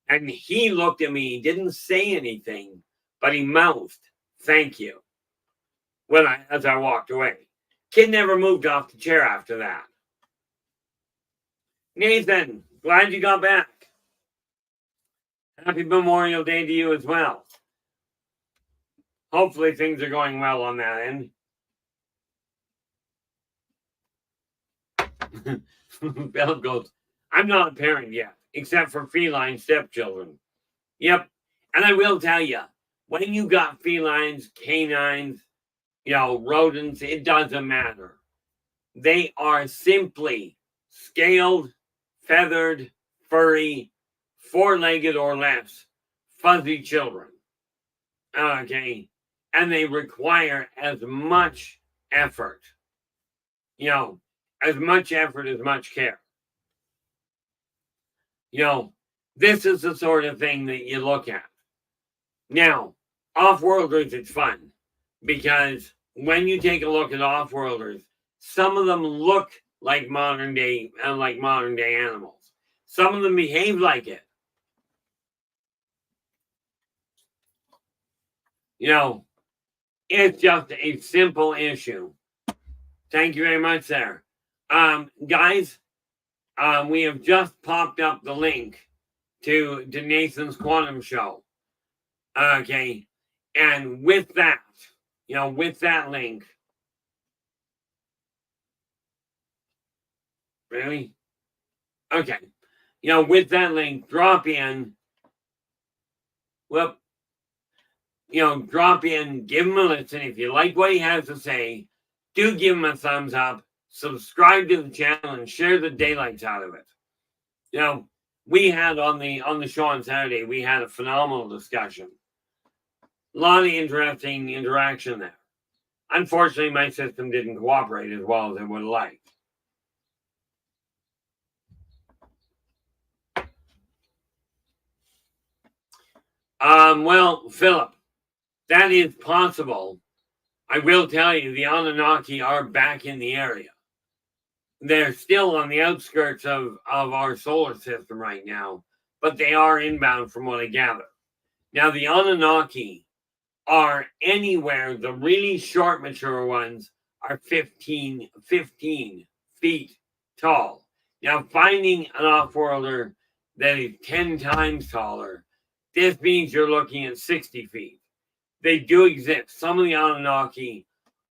[SPEAKER 2] And he looked at me, didn't say anything, but he mouthed, "Thank you," as I walked away. Kid never moved off the chair after that. Nathan, glad you got back. Happy Memorial Day to you as well. Hopefully things are going well on that end. Bell goes, "I'm not a parent yet, except for feline stepchildren." Yep. And I will tell you, when you got felines, canines, rodents, it doesn't matter. They are simply scaled, feathered, furry, four-legged or less, fuzzy children. Okay. And they require as much effort. As much effort, as much care. This is the sort of thing that you look at. Now, off-worlders, it's fun because when you take a look at off-worlders, some of them look like modern day animals. Some of them behave like it. It's just a simple issue. Thank you very much, sir. Guys, we have just popped up the link to Nathan's Quantum Show. Okay. And with that link. Really? Okay. With that link, drop in. Well, drop in, give him a listen. If you like what he has to say, do give him a thumbs up, subscribe to the channel, and share the daylights out of it. We had on the show on Saturday, we had a phenomenal discussion. A lot of interesting interaction there. Unfortunately, my system didn't cooperate as well as I would have liked. Well, Philip, that is possible. I will tell you, the Anunnaki are back in the area. They're still on the outskirts of our solar system right now, but they are inbound from what I gather. Now, the Anunnaki are anywhere, the really short, mature ones are 15 feet tall. Now, finding an off-worlder that is 10 times taller, this means you're looking at 60 feet. They do exist. Some of the Anunnaki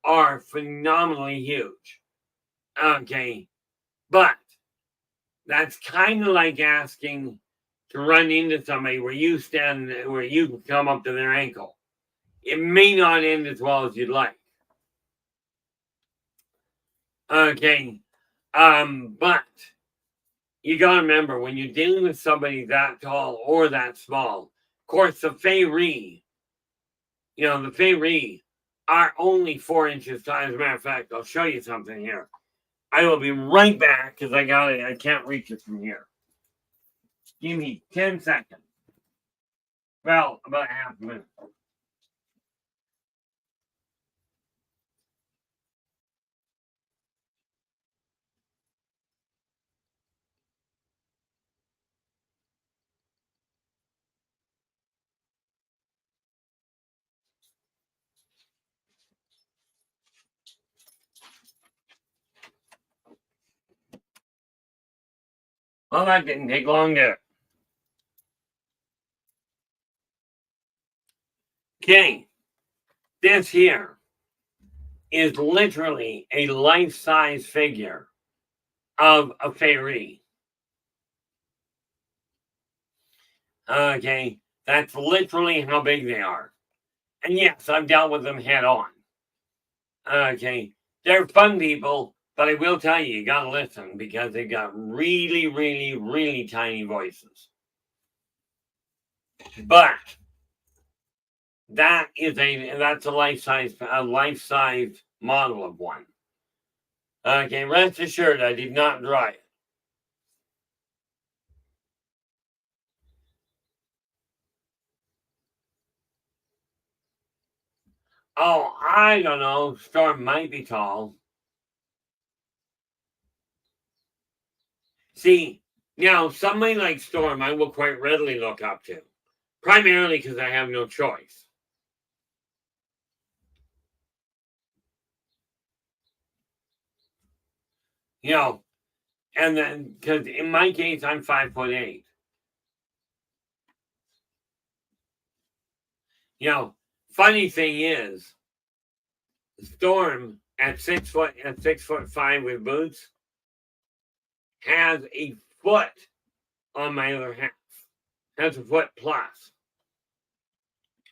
[SPEAKER 2] are phenomenally huge. Okay. But that's kind of like asking to run into somebody where you can come up to their ankle. It may not end as well as you'd like. Okay. But you got to remember, when you're dealing with somebody that tall or that small, of course, the Fey-Ri, the Fey-Ri are only 4 inches tall. As a matter of fact, I'll show you something here. I will be right back because I can't reach it from here. Give me 10 seconds. Well, about half a minute. Well, that didn't take long to. Okay. This here is literally a life-size figure of a Fey-Ri. Okay. That's literally how big they are. And yes, I've dealt with them head on. Okay. They're fun people. But I will tell you, you got to listen because they got really, really, really tiny voices. But that's a life-size model of one. Okay, rest assured, I did not draw it. Oh, I don't know. Storm might be tall. See, now somebody like Storm, I will quite readily look up to, primarily because I have no choice. You know, and then because in my case, I'm 5'8". You know, funny thing is, Storm at 6'5" with boots has a foot on my other half. Has a foot plus.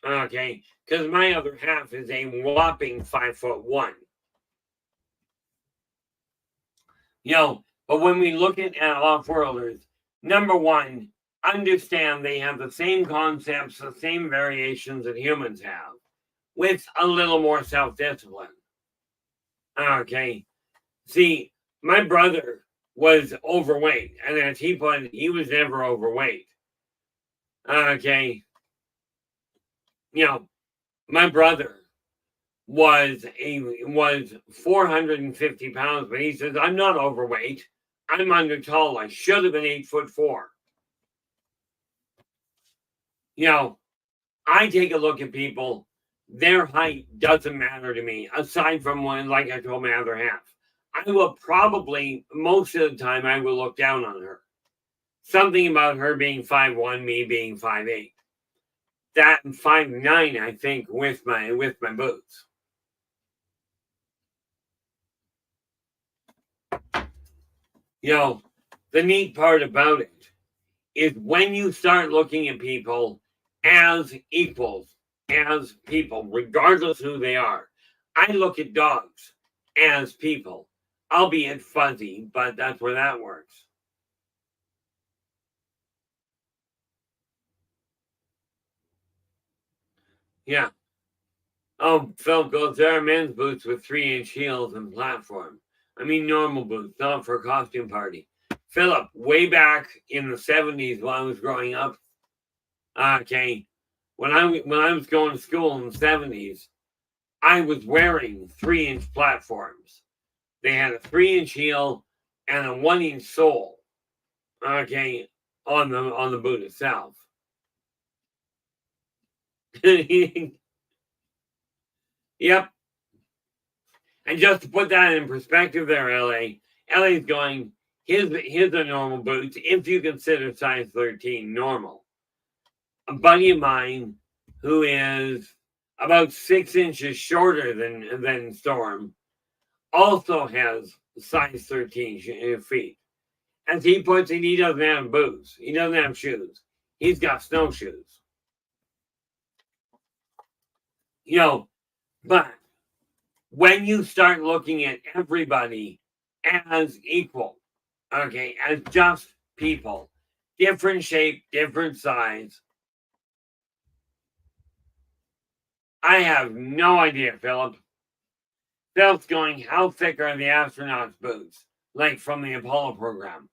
[SPEAKER 2] Okay, because my other half is a whopping 5'1". You know, but when we look at off-worlders, number one, understand they have the same concepts, the same variations that humans have, with a little more self-discipline. Okay, see, my brother was overweight, and as he put it, he was never overweight. Okay, you know, my brother was 450 pounds, but he says, I'm not overweight. I'm under tall. I should have been 8'4". You know, I take a look at people, their height doesn't matter to me, aside from when, like I told my other half. I will probably, most of the time, I will look down on her. Something about her being 5'1", me being 5'8". That and 5'9", I think, with my boots. You know, the neat part about it is when you start looking at people as equals, as people, regardless who they are. I look at dogs as people, albeit fuzzy, but that's where that works. Yeah. Oh, Phil goes, there are men's boots with 3-inch heels and platform. I mean, normal boots, not for a costume party. Philip, way back in the 70s when I was growing up, okay, when I was going to school in the 70s, I was wearing 3-inch platforms. They had a 3-inch heel and a 1-inch sole, okay, on the boot itself. Yep. And just to put that in perspective there, LA's going, here's the normal boots, if you consider size 13 normal. A buddy of mine who is about 6 inches shorter than Storm also has size 13 feet. As he puts it, he doesn't have boots. He doesn't have shoes. He's got snowshoes. You know, but when you start looking at everybody as equal, okay, as just people, different shape, different size, I have no idea, Philip. Philip's going, how thick are the astronauts' boots? Like from the Apollo program.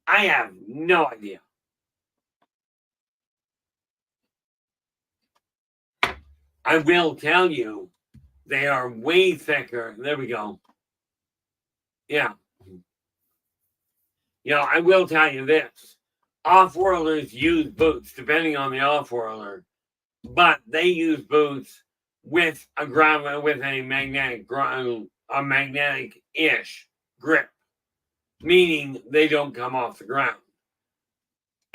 [SPEAKER 2] I have no idea. I will tell you, they are way thicker. There we go. Yeah. You know, I will tell you this. Off-worlders use boots, depending on the off-worlder, but they use boots with a magnetic-ish grip, meaning they don't come off the ground.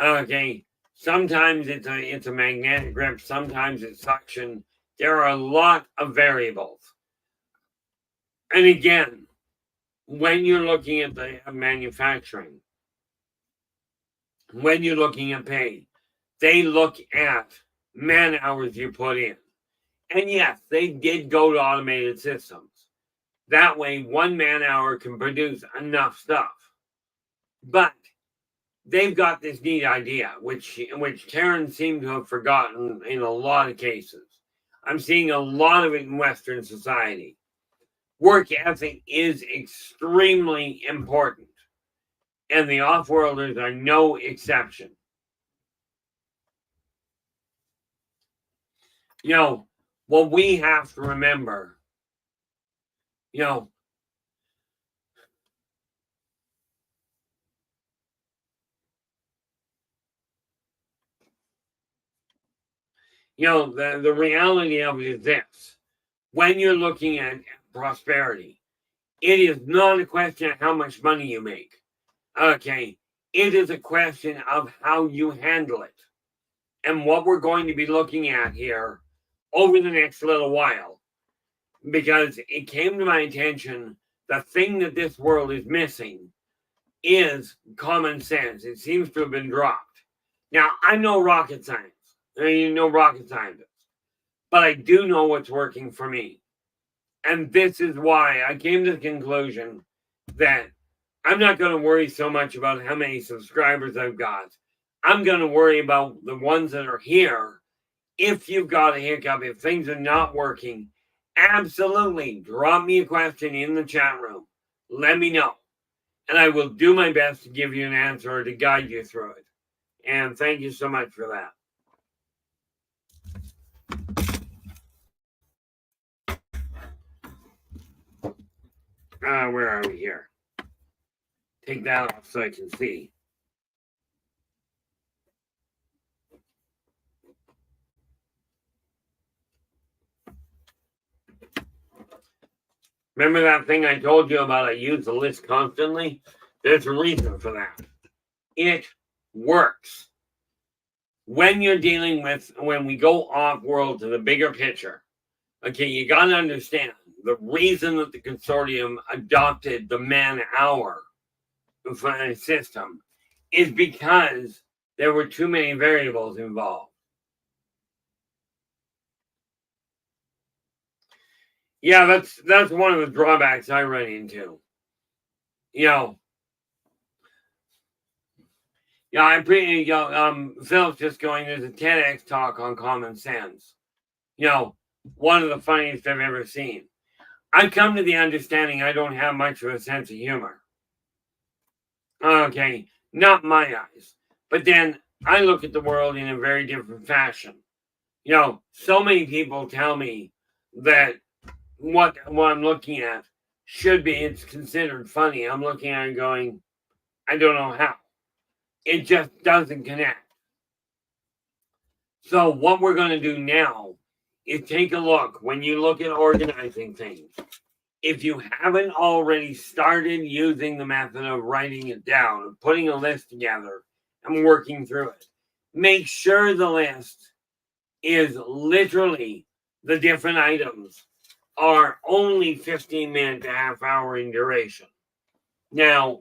[SPEAKER 2] Okay, sometimes it's a magnetic grip, sometimes it's suction. There are a lot of variables. And again, when you're looking at the manufacturing, when you're looking at pay, they look at man hours you put in. And yes, they did go to automated systems. That way, one man hour can produce enough stuff. But they've got this neat idea, which Karen seemed to have forgotten in a lot of cases. I'm seeing a lot of it in Western society. Work ethic is extremely important, and the off-worlders are no exception. What we have to remember, the reality of it is this. When you're looking at prosperity, it is not a question of how much money you make. Okay. It is a question of how you handle it. And what we're going to be looking at here over the next little while, because it came to my attention, the thing that this world is missing is common sense. It seems to have been dropped. Now, I'm no rocket science. No rocket scientist. But I do know what's working for me. And this is why I came to the conclusion that I'm not going to worry so much about how many subscribers I've got. I'm going to worry about the ones that are here. If you've got a hiccup, if things are not working, absolutely drop me a question in the chat room. Let me know. And I will do my best to give you an answer or to guide you through it. And thank you so much for that. Where are we here? Take that off so I can see. Remember that thing I told you about? I use the list constantly. There's a reason for that. It works. When you're dealing with, when we go off world to the bigger picture, okay, you got to understand the reason that the consortium adopted the man-hour system is because there were too many variables involved. Yeah, that's one of the drawbacks I run into. I'm pretty. Phil's just going. There's a TEDx talk on common sense. One of the funniest I've ever seen. I've come to the understanding I don't have much of a sense of humor. Okay, not my eyes. But then I look at the world in a very different fashion. So many people tell me that what I'm looking at it's considered funny. I'm looking at it going, I don't know how. It just doesn't connect. So what we're going to do now is take a look. When you look at organizing things, if you haven't already started using the method of writing it down, of putting a list together and working through it, make sure the list is literally the different items are only 15 minutes to half hour in duration. Now,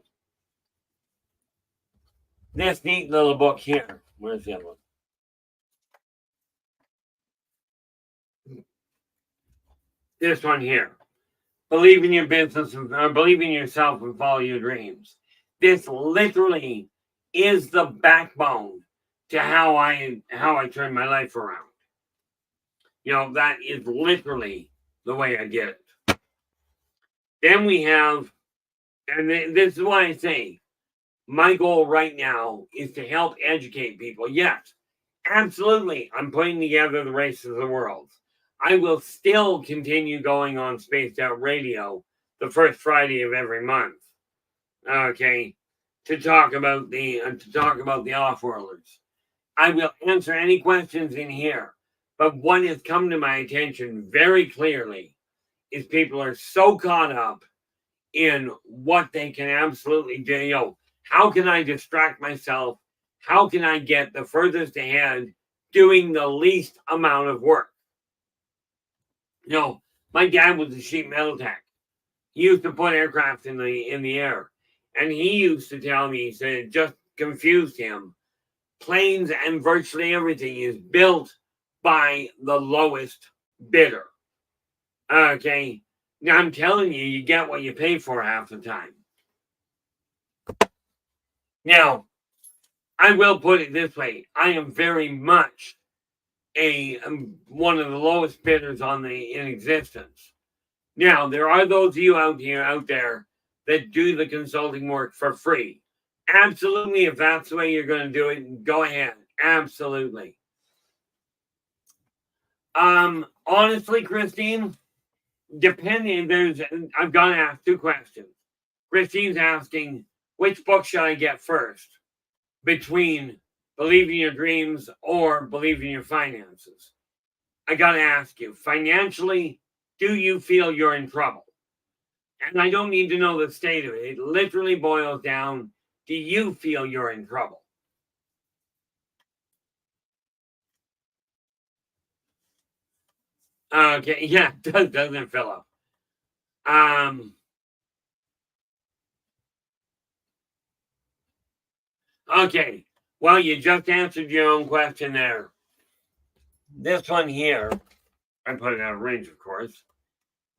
[SPEAKER 2] this neat little book here, where's the other one? This one here. Believe in your business, believe in yourself and follow your dreams. This literally is the backbone to how I turn my life around. That is literally the way I did it. Then we have, and this is why I say, my goal right now is to help educate people. Yes, absolutely, I'm putting together the Race of the Worlds. I will still continue going on Spaced Out Radio the first Friday of every month. Okay, to talk about the off-worlders. I will answer any questions in here. But what has come to my attention very clearly is people are so caught up in what they can absolutely do. How can I distract myself? How can I get the furthest ahead doing the least amount of work? My dad was a sheet metal tech. He used to put aircraft in the air. And he used to tell me, he said it just confused him. Planes and virtually everything is built by the lowest bidder. Okay. Now, I'm telling you, you get what you pay for half the time. Now, I will put it this way. I am very much one of the lowest bidders in existence. Now, there are those of you out there that do the consulting work for free. Absolutely, if that's the way you're going to do it, go ahead. Absolutely. Honestly, Christine, I've got to ask two questions. Christine's asking, which book should I get first between Believing Your Dreams or Believing Your Finances? I got to ask you, financially, do you feel you're in trouble? And I don't need to know the state of it. It literally boils down, do you feel you're in trouble? Okay, yeah, doesn't it, Philip? Okay, well, you just answered your own question there. This one here, I put it out of range, of course.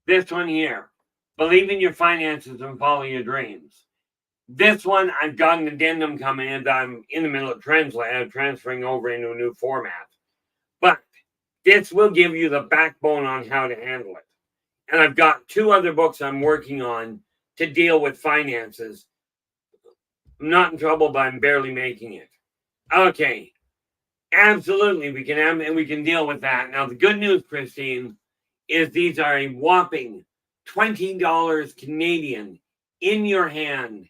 [SPEAKER 2] This one here, believe in your finances and follow your dreams. This one, I've got an addendum coming in that I'm in the middle of transferring over into a new format. But this will give you the backbone on how to handle it. And I've got two other books I'm working on to deal with finances. I'm not in trouble, but I'm barely making it. Okay. Absolutely, we can deal with that. Now, the good news, Christine, is these are a whopping $20 Canadian in your hand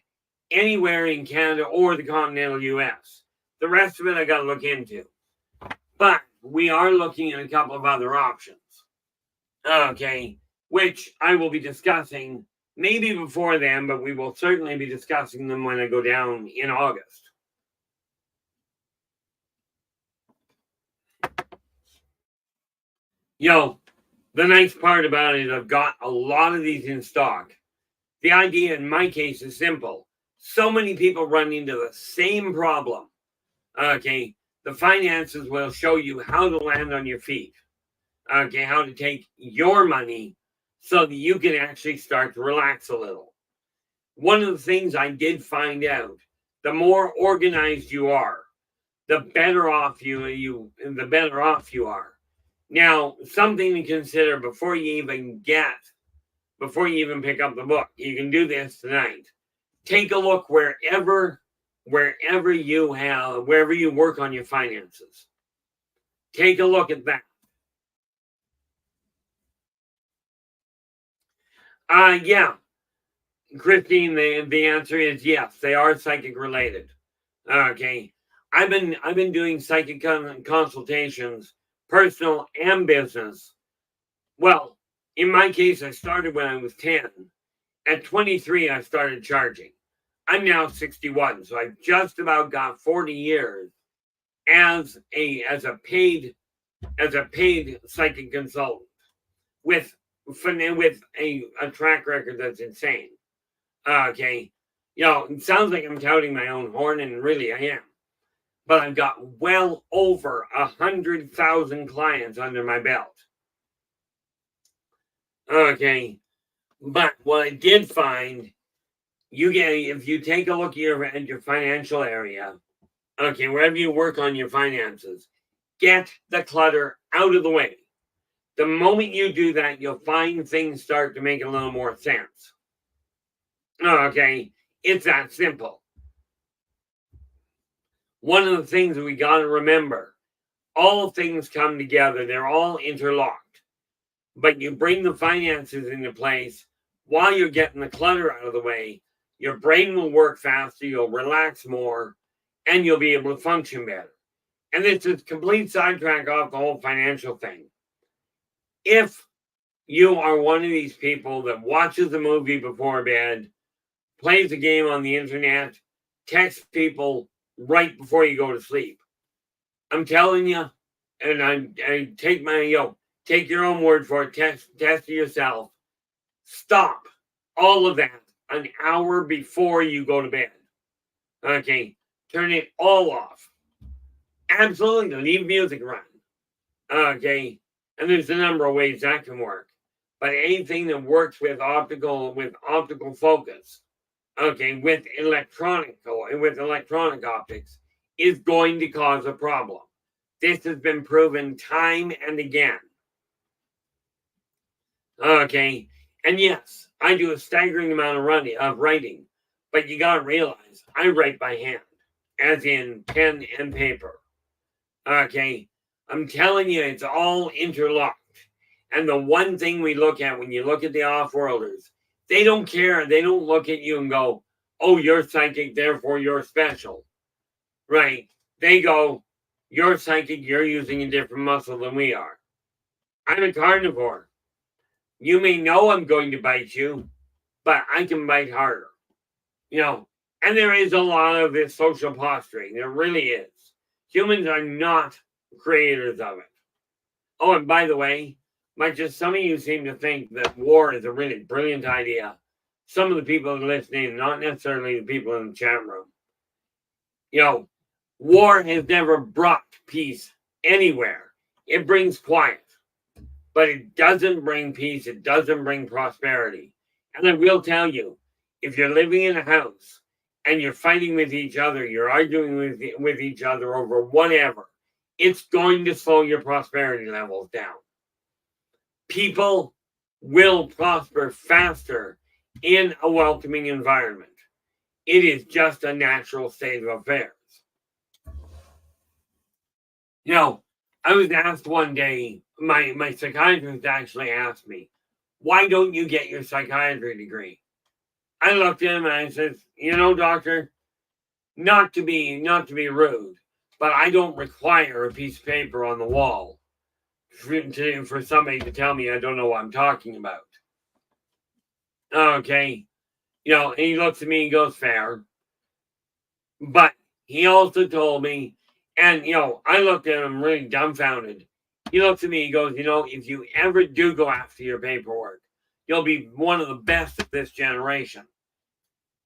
[SPEAKER 2] anywhere in Canada or the continental US. The rest of it I got to look into. But we are looking at a couple of other options. Okay, which I will be discussing maybe before then, but we will certainly be discussing them when I go down in August. The nice part about it is I've got a lot of these in stock. The idea in my case is simple. So many people run into the same problem. Okay, the finances will show you how to land on your feet. Okay, how to take your money so that you can actually start to relax a little. One of the things I did find out, the more organized you are, the better off you are. Now, something to consider before you even pick up the book. You can do this tonight. Take a look wherever you work on your finances. Take a look at that. Yeah. Christine, the answer is yes, they are psychic related. Okay. I've been doing psychic consultations, personal and business. Well, in my case, I started when I was 10. At 23, I started charging. I'm now 61, so I've just about got 40 years as a paid psychic consultant with a track record that's insane. Okay, it sounds like I'm touting my own horn, and really I am. But I've got well over 100,000 clients under my belt. Okay, but what I did find, if you take a look at your financial area, okay, wherever you work on your finances, get the clutter out of the way. The moment you do that, you'll find things start to make a little more sense. Okay, it's that simple. One of the things that we got to remember, all things come together. They're all interlocked. But you bring the finances into place while you're getting the clutter out of the way. Your brain will work faster, you'll relax more, and you'll be able to function better. And this is complete sidetrack off the whole financial thing. If you are one of these people that watches a movie before bed, plays a game on the internet, texts people right before you go to sleep, I'm telling you, and I take take your own word for it, test it yourself. Stop all of that an hour before you go to bed. Okay, turn it all off. Absolutely, leave music running. Okay, and there's a number of ways that can work. but anything that works with optical focus, okay, with electronic optics, is going to cause a problem. This has been proven time and again. Okay, and yes, I do a staggering amount of writing, but you gotta realize I write by hand, as in pen and paper. Okay, I'm telling you, it's all interlocked. And the one thing we look at when you look at the off-worlders, they don't care. They don't look at you and go, oh, you're psychic, therefore you're special. Right? They go, you're psychic, you're using a different muscle than we are. I'm a carnivore. You may know I'm going to bite you, but I can bite harder. And there is a lot of this social posturing. There really is. Humans are not creators of it. Oh, and by the way, much as some of you seem to think that war is a really brilliant idea, some of the people listening, not necessarily the people in the chat room, war has never brought peace anywhere. It brings quiet, but it doesn't bring peace. It doesn't bring prosperity. And I will tell you, if you're living in a house and you're fighting with each other, you're arguing with each other over whatever, it's going to slow your prosperity levels down. People will prosper faster in a welcoming environment. It is just a natural state of affairs. I was asked one day, my psychiatrist actually asked me, why don't you get your psychiatry degree? I looked at him and I said, doctor, not to be rude, but I don't require a piece of paper on the wall for somebody to tell me I don't know what I'm talking about. Okay. And he looks at me and goes, fair. But he also told me, and, I looked at him really dumbfounded. He looks at me and goes, if you ever do go after your paperwork, you'll be one of the best of this generation.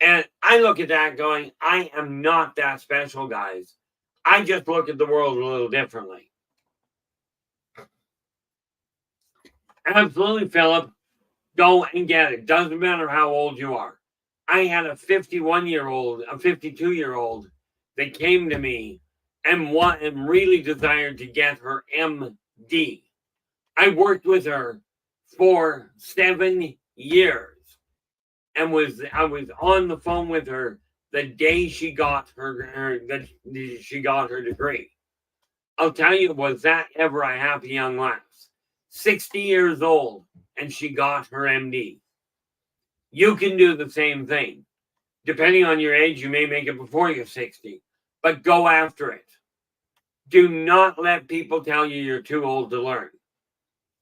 [SPEAKER 2] And I look at that going, I am not that special, guys. I just look at the world a little differently. Absolutely, Philip. Go and get it. Doesn't matter how old you are. I had a 52-year-old that came to me and really desired to get her MD. I worked with her for 7 years and I was on the phone with her the day she got her degree. I'll tell you, was that ever a happy young lass? 60 years old, and she got her MD. You can do the same thing. Depending on your age, you may make it before you're 60, but go after it. Do not let people tell you you're too old to learn.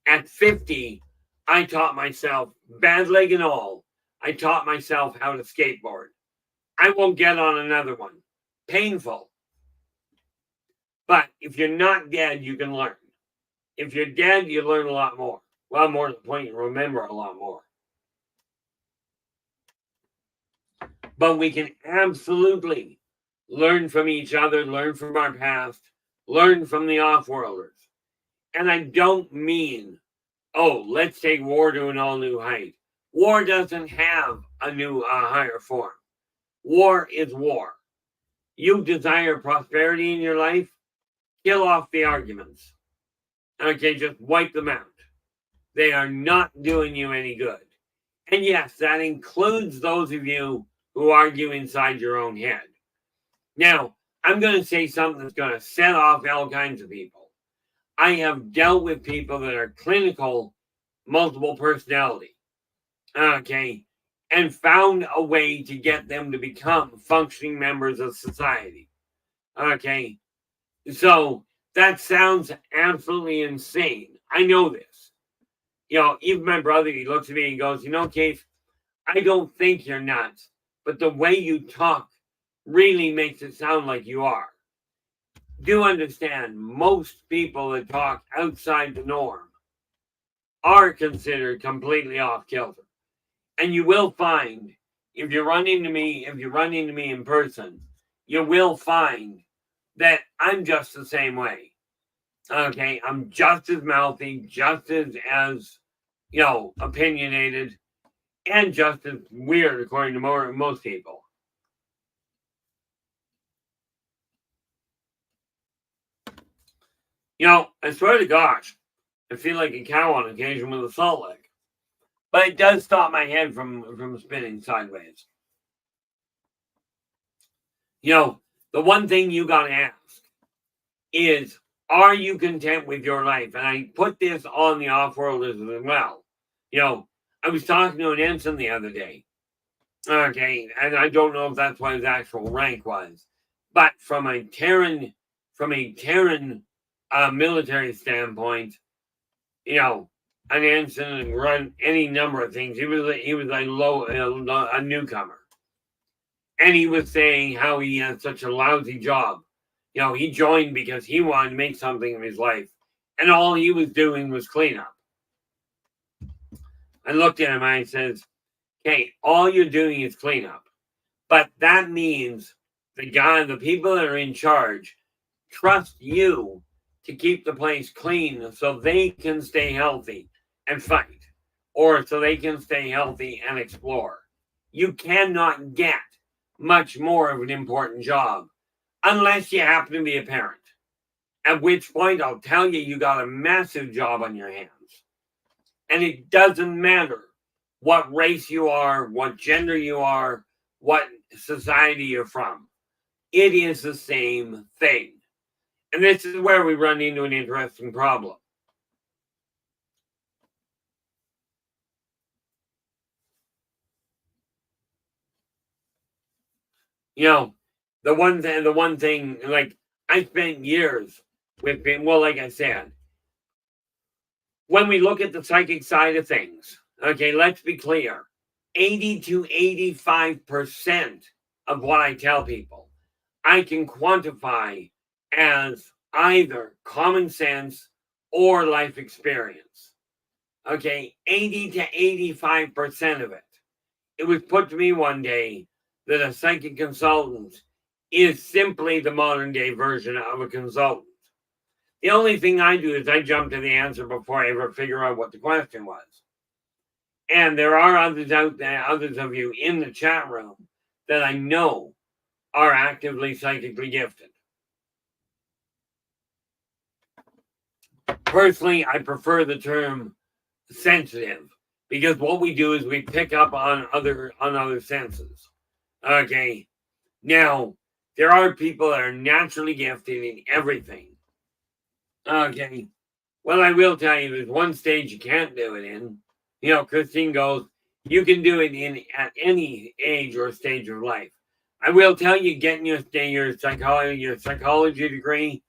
[SPEAKER 2] At 50, I taught myself, bad leg and all, I taught myself how to skateboard. I won't get on another one. Painful. But if you're not dead, you can learn. If you're dead, you learn a lot more. Well, more to the point, you remember a lot more. But we can absolutely learn from each other, learn from our past, learn from the off-worlders. And I don't mean, let's take war to an all-new height. War doesn't have a higher form. War is war. You desire prosperity in your life, kill off the arguments. Okay, just wipe them out. They are not doing you any good. And yes, that includes those of you who argue inside your own head. Now, I'm going to say something that's going to set off all kinds of people. I have dealt with people that are clinical multiple personality. Okay, and found a way to get them to become functioning members of society. Okay, so that sounds absolutely insane. I know this. Even my brother, he looks at me and goes, Keith, I don't think you're nuts, but the way you talk really makes it sound like you are. Do understand, most people that talk outside the norm are considered completely off kilter. And you will find, if you run into me in person, you will find that I'm just the same way. Okay, I'm just as mouthy, just as opinionated and just as weird according to most people. I swear to gosh, I feel like a cow on occasion with a salt lick. But it does stop my head from spinning sideways. The one thing you gotta ask is, are you content with your life? And I put this on the off-worlders as well. I was talking to an ensign the other day. Okay, and I don't know if that's what his actual rank was. But from a Terran military standpoint, an ensign run any number of things. He was a newcomer, and he was saying how he had such a lousy job. He joined because he wanted to make something of his life, and all he was doing was cleanup. I looked at him and I says, "Okay, all you're doing is cleanup, but that means the people that are in charge, trust you to keep the place clean so they can stay healthy and fight, or so they can stay healthy and explore. You cannot get much more of an important job unless you happen to be a parent. At which point, I'll tell you got a massive job on your hands. And it doesn't matter what race you are, what gender you are, what society you're from. It is the same thing. And this is where we run into an interesting problem. The one thing, like, I spent years with being, well, like I said, when we look at the psychic side of things, okay, let's be clear. 80 to 85% of what I tell people, I can quantify as either common sense or life experience. Okay, 80 to 85% of it. It was put to me one day that a psychic consultant is simply the modern day version of a consultant. The only thing I do is I jump to the answer before I ever figure out what the question was. And there are others out there, others of you in the chat room that I know are actively psychically gifted. Personally, I prefer the term sensitive because what we do is we pick up on other senses. Okay. Now, there are people that are naturally gifted in everything. Okay. Well, I will tell you, there's one stage you can't do it in. Christine goes, you can do it at any age or stage of life. I will tell you, getting your psychology degree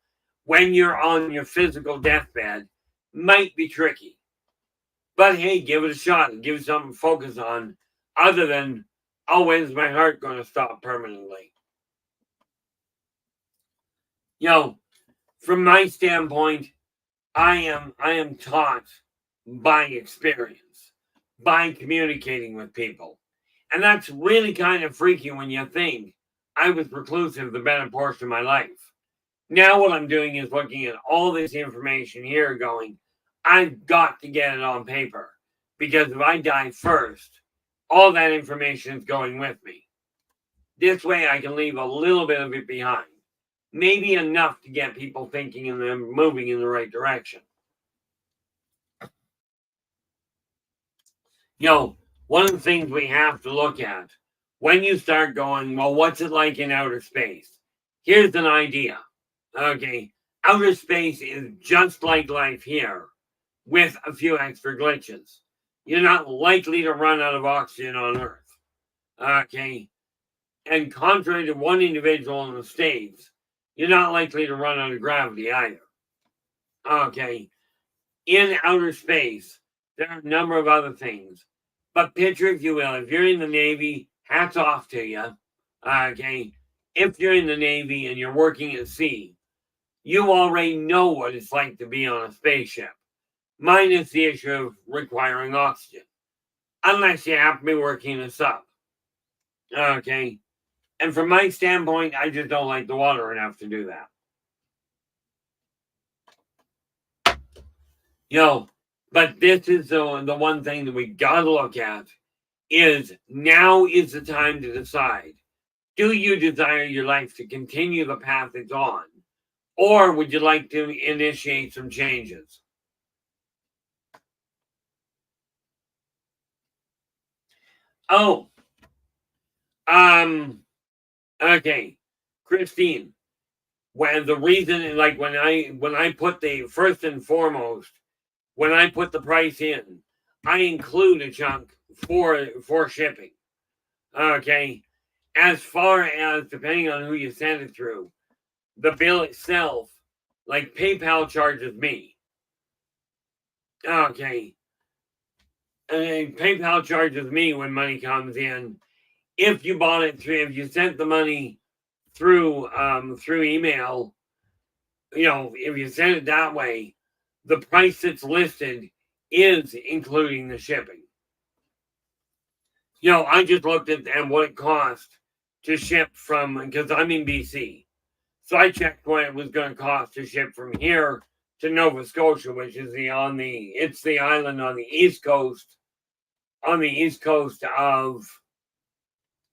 [SPEAKER 2] when you're on your physical deathbed might be tricky. But hey, give it a shot and give it something to focus on other than, oh, when's my heart going to stop permanently? From my standpoint, I am taught by experience, by communicating with people. And that's really kind of freaky when you think I was reclusive the better portion of my life. Now what I'm doing is looking at all this information here going, I've got to get it on paper. Because if I die first, all that information is going with me. This way I can leave a little bit of it behind. Maybe enough to get people thinking and then moving in the right direction. One of the things we have to look at when you start going, well, what's it like in outer space? Here's an idea. Okay, outer space is just like life here with a few extra glitches. You're not likely to run out of oxygen on Earth. Okay, and contrary to one individual in the States, you're not likely to run out of gravity either. Okay, in outer space, there are a number of other things. But picture, if you will, if you're in the Navy, hats off to you. Okay, if you're in the Navy and you're working at sea, you already know what it's like to be on a spaceship, minus the issue of requiring oxygen, unless you happen to be working in a sub. Okay, and from my standpoint, I just don't like the water enough to do that. But this is the one thing that we got to look at is now is the time to decide. Do you desire your life to continue the path it's on? Or would you like to initiate some changes? Oh, okay. Christine, when the reason, like when I put the first and foremost, when I put the price in, I include a chunk for shipping. Okay. As far as depending on who you send it through, the bill itself, like PayPal charges me. Okay. And PayPal charges me when money comes in. If you bought it through, if you sent the money through email, if you send it that way, the price that's listed is including the shipping. I just looked at what it cost to ship from, because I'm in BC. So I checked what it was going to cost to ship from here to Nova Scotia, which is the island on the east coast of,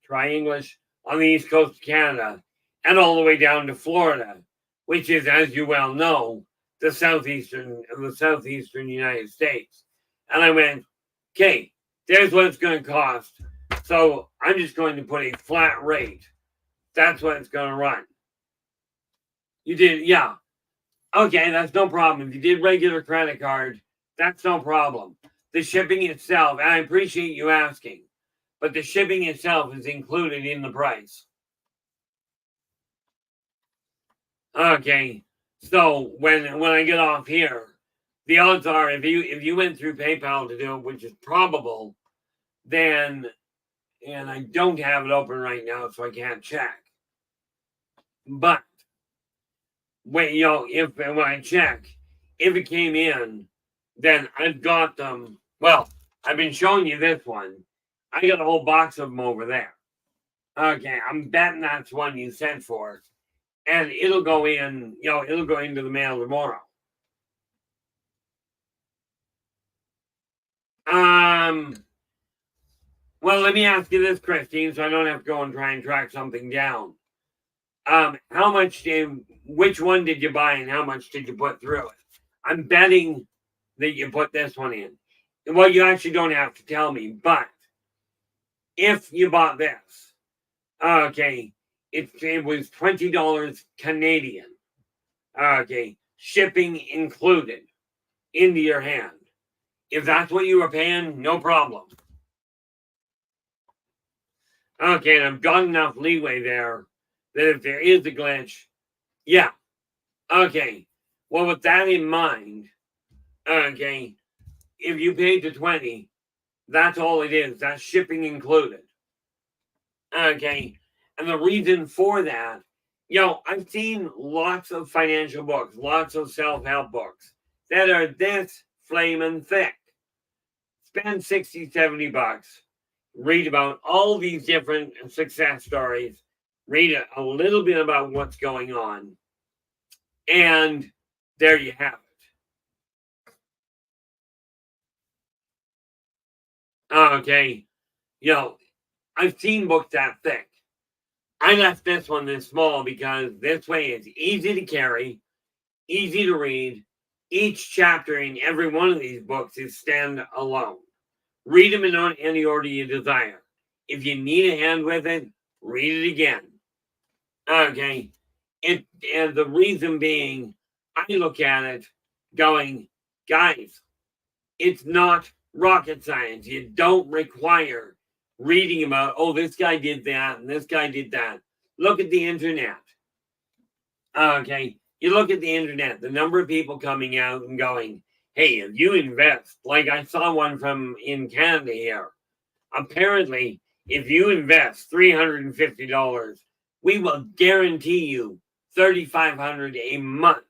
[SPEAKER 2] try English, on the east coast of Canada, and all the way down to Florida, which is, as you well know, the southeastern United States. And I went, okay, there's what it's going to cost. So I'm just going to put a flat rate. That's what it's going to run. You did, yeah. Okay, that's no problem. If you did regular credit card, that's no problem. The shipping itself, and I appreciate you asking, but the shipping itself is included in the price. Okay, so when I get off here, the odds are if you went through PayPal to do it, which is probable, then, and I don't have it open right now, so I can't check. But when I check, if it came in, then I've got them. Well, I've been showing you this one. I got a whole box of them over there. Okay, I'm betting that's one you sent for, and it'll go in. It'll go into the mail tomorrow. Well, let me ask you this, Christine, so I don't have to go and try and track something down. How much which one did you buy and how much did you put through it? I'm betting that you put this one in. Well, you actually don't have to tell me, but if you bought this, okay, it was $20 Canadian. Okay, shipping included into your hand. If that's what you were paying, no problem. Okay, and I've got enough leeway there that if there is a glitch, yeah. Okay. Well, with that in mind, okay, if you paid the 20, that's all it is. That's shipping included. Okay. And the reason for that, I've seen lots of financial books, lots of self-help books that are this flaming thick. Spend 60, 70 bucks, read about all these different success stories, read a little bit about what's going on, and there you have it. Okay. I've seen books that thick. I left this one this small because this way it's easy to carry, easy to read. Each chapter in every one of these books is stand alone. Read them in any order you desire. If you need a hand with it, read it again. Okay. And the reason being, I look at it going, guys, it's not rocket science. You don't require reading about, oh, this guy did that and this guy did that. Look at the internet. Okay. You look at the internet, the number of people coming out and going, hey, if you invest, like I saw one from in Canada here, apparently, if you invest $350, we will guarantee you $3,500 a month.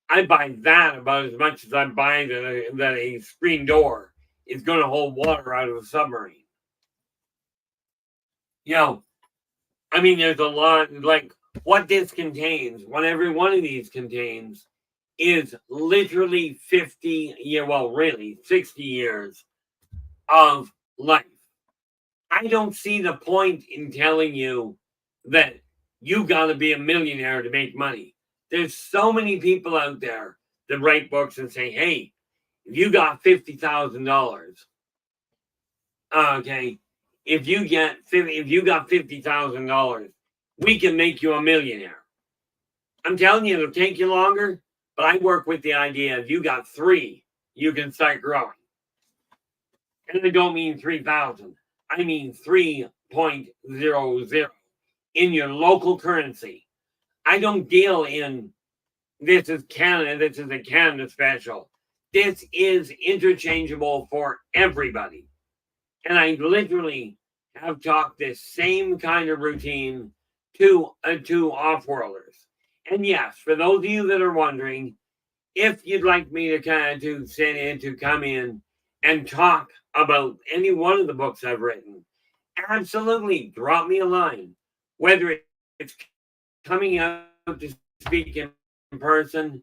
[SPEAKER 2] I buy that about as much as I buy that a screen door is going to hold water out of a submarine. There's a lot, like what this contains, what every one of these contains is literally 60 years of life. I don't see the point in telling you that you got to be a millionaire to make money. There's so many people out there that write books and say, hey, if you got $50,000, okay, if you got $50,000, we can make you a millionaire. I'm telling you, it'll take you longer, but I work with the idea if you got three, you can start growing. And I don't mean 3,000. I mean 3.00 in your local currency. I don't deal in this is Canada, this is a Canada special. This is interchangeable for everybody. And I literally have talked this same kind of routine to off-worlders. And yes, for those of you that are wondering, if you'd like me to come in and talk about any one of the books I've written, absolutely drop me a line. Whether it's coming out to speak in person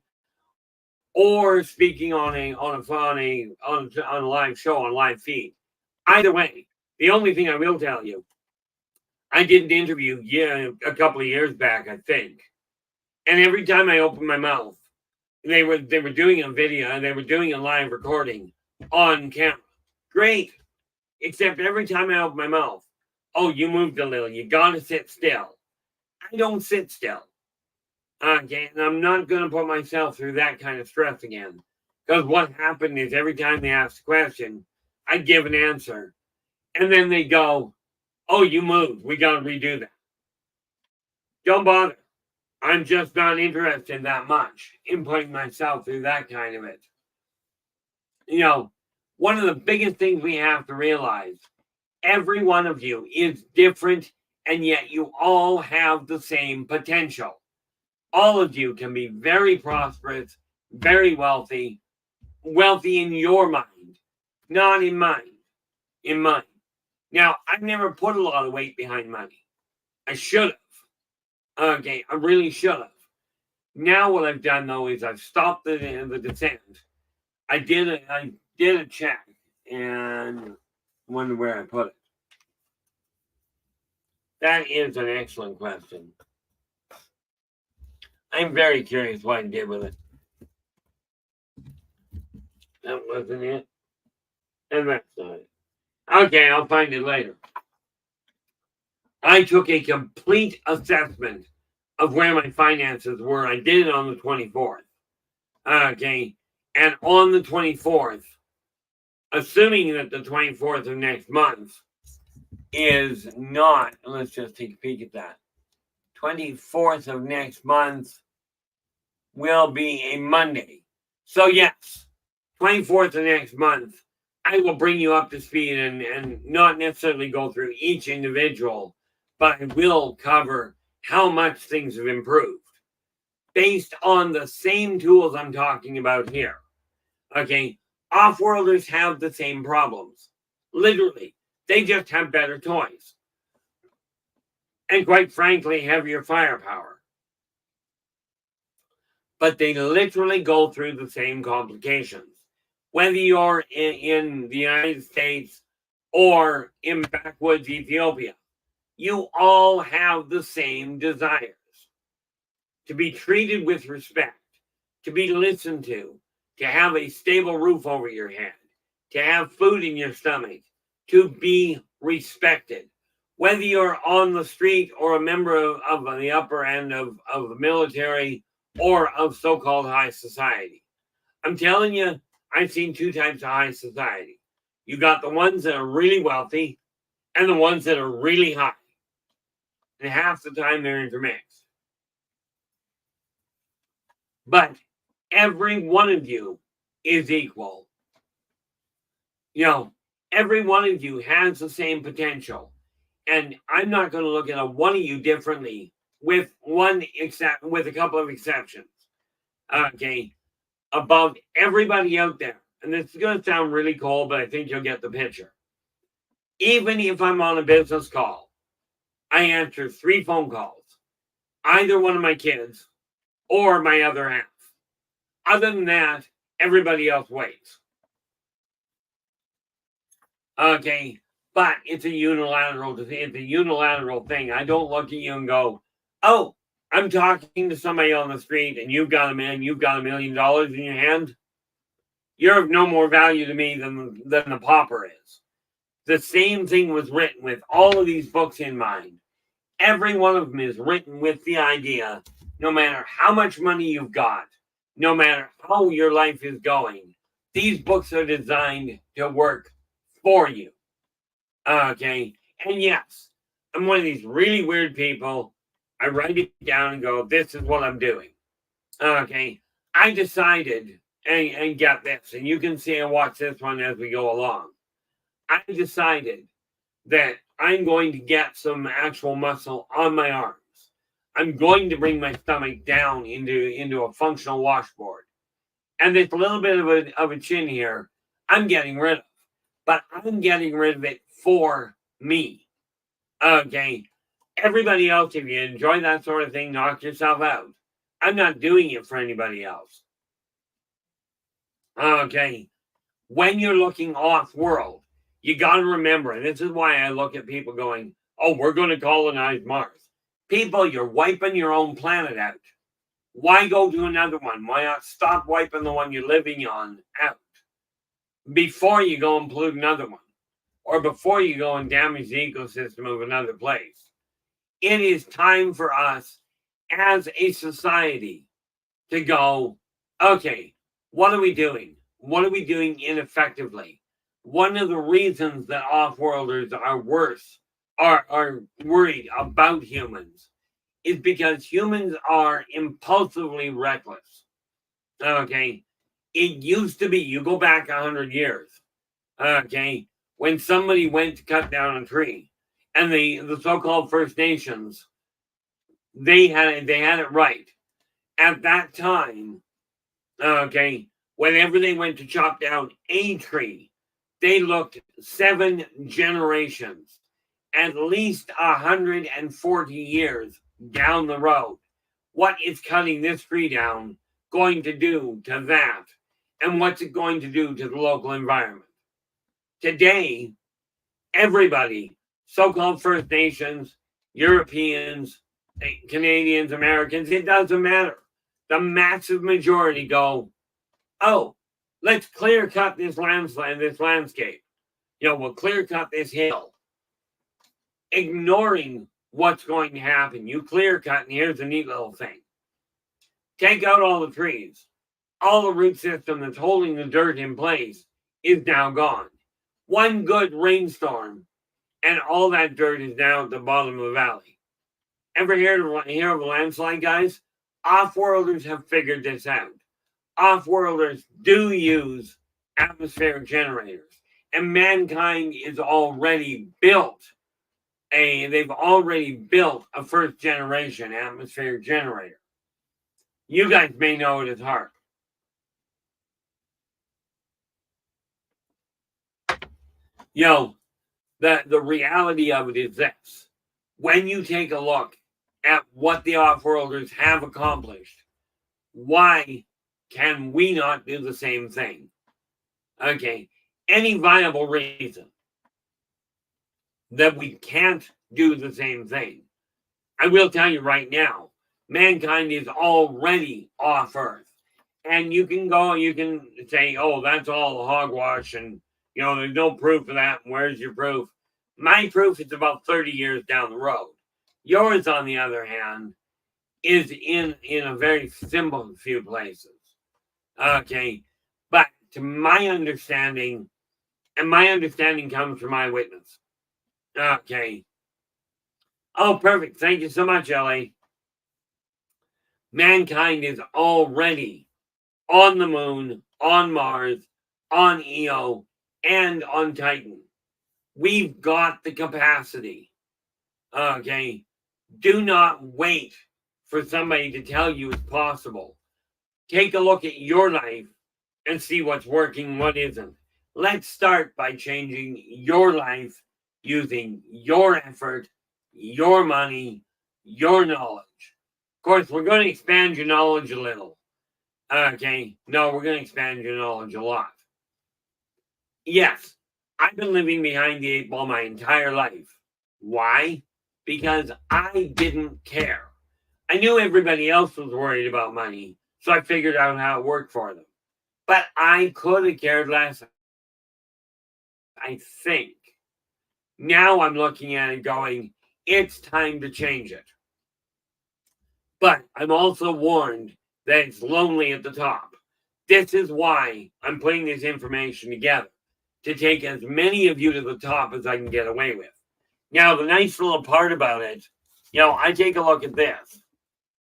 [SPEAKER 2] or speaking on a live show, on live feed. Either way, the only thing I will tell you, I did an interview a couple of years back, I think. And every time I opened my mouth, they were doing a video and they were doing a live recording on camera. Great. Except every time I open my mouth, oh, you moved a little. You got to sit still. I don't sit still. Okay, and I'm not going to put myself through that kind of stress again. Because what happened is every time they asked a question, I give an answer. And then they go, oh, you moved. We got to redo that. Don't bother. I'm just not interested that much in putting myself through that kind of it. You know, one of the biggest things we have to realize, every one of you is different, and yet you all have the same potential. All of you can be very prosperous, very wealthy in your mind, not in mine. In mine. Now, I've never put a lot of weight behind money. I should have. Okay, I really should have. Now what I've done though is I've stopped the descent. I did a check and wonder where I put it. That is an excellent question. I'm very curious what I did with it. That wasn't it. And that's not it. Okay, I'll find it later. I took a complete assessment of where my finances were. I did it on the 24th. Okay. And on the 24th, assuming that the 24th of next month is not, let's just take a peek at that. 24th of next month will be a Monday. So yes, 24th of next month, I will bring you up to speed and not necessarily go through each individual, but I will cover how much things have improved based on the same tools I'm talking about here. Okay, off-worlders have the same problems. Literally, they just have better toys. And quite frankly, heavier firepower. But they literally go through the same complications. Whether you're in the United States or in backwoods Ethiopia, you all have the same desires. To be treated with respect, to be listened to have a stable roof over your head, to have food in your stomach, to be respected. Whether you're on the street or a member of the upper end of the military or of so-called high society. I'm telling you, I've seen two types of high society. You got the ones that are really wealthy and the ones that are really high. And half the time they're intermixed. But every one of you is equal. You know, every one of you has the same potential. And I'm not going to look at one of you differently with a couple of exceptions. Okay. Above everybody out there. And this is going to sound really cold, but I think you'll get the picture. Even if I'm on a business call, I answer 3 phone calls. Either one of my kids or my other half. Other than that, everybody else waits. Okay, but it's a unilateral thing. I don't look at you and go, "Oh, I'm talking to somebody on the street, and you've got $1 million in your hand. You're of no more value to me than the pauper is." The same thing was written with all of these books in mind. Every one of them is written with the idea, no matter how much money you've got, no matter how your life is going, these books are designed to work for you. Okay. And yes, I'm one of these really weird people. I write it down and go, this is what I'm doing. Okay. I decided, and get this, and you can see and watch this one as we go along. I decided that I'm going to get some actual muscle on my arms. I'm going to bring my stomach down into a functional washboard. And this little bit of a chin here, I'm getting rid of. But I'm getting rid of it for me. Okay. Everybody else, if you enjoy that sort of thing, knock yourself out. I'm not doing it for anybody else. Okay. When you're looking off world, you got to remember, and this is why I look at people going, "Oh, we're going to colonize Mars." People, you're wiping your own planet out. Why go to another one? Why not stop wiping the one you're living on out before you go and pollute another one, or before you go and damage the ecosystem of another place? It is time for us as a society to go, okay, what are we doing? What are we doing ineffectively? One of the reasons that off-worlders are worried about humans is because humans are impulsively reckless. Okay. It used to be, you go back 100 years, okay, when somebody went to cut down a tree, and the so-called First Nations, they had it right. At that time, okay, whenever they went to chop down a tree, they looked 7 generations, at least 140 years down the road. What is cutting this tree down going to do to that? And what's it going to do to the local environment? Today, everybody, so-called First Nations, Europeans, Canadians, Americans, it doesn't matter. The massive majority go, "Oh, let's clear cut this landscape. We'll clear cut this hill." Ignoring what's going to happen. You clear cut, and here's a neat little thing. Take out all the trees. All the root system that's holding the dirt in place is now gone. One good rainstorm, and all that dirt is down at the bottom of the valley. Ever hear of a landslide, guys? Off-worlders have figured this out. Off-worlders do use atmospheric generators, and mankind is already they've already built a first generation atmospheric generator. You guys may know it as HARP. The reality of it is this. When you take a look at what the off-worlders have accomplished, why can we not do the same thing? Okay, any viable reason that we can't do the same thing? I will tell you right now, mankind is already off Earth. And you can say, "Oh, that's all hogwash, and there's no proof of that. Where's your proof?" My proof is about 30 years down the road. Yours, on the other hand, is in a very simple few places. Okay. But to my understanding, and my understanding comes from my witness. Okay. Oh, perfect. Thank you so much, Ellie. Mankind is already on the moon, on Mars, on Io, and on Titan. We've got the capacity. Okay. Do not wait for somebody to tell you it's possible. Take a look at your life and see what's working, what isn't. Let's start by changing your life using your effort, your money, your knowledge. Of course, we're going to expand your knowledge a little. Okay, no, we're going to expand your knowledge a lot. Yes, I've been living behind the 8 ball my entire life. Why? Because I didn't care. I knew everybody else was worried about money, so I figured out how it worked for them. But I could have cared less, I think. Now I'm looking at it going, it's time to change it. But I'm also warned that it's lonely at the top. This is why I'm putting this information together, to take as many of you to the top as I can get away with. Now, the nice little part about it, I take a look at this.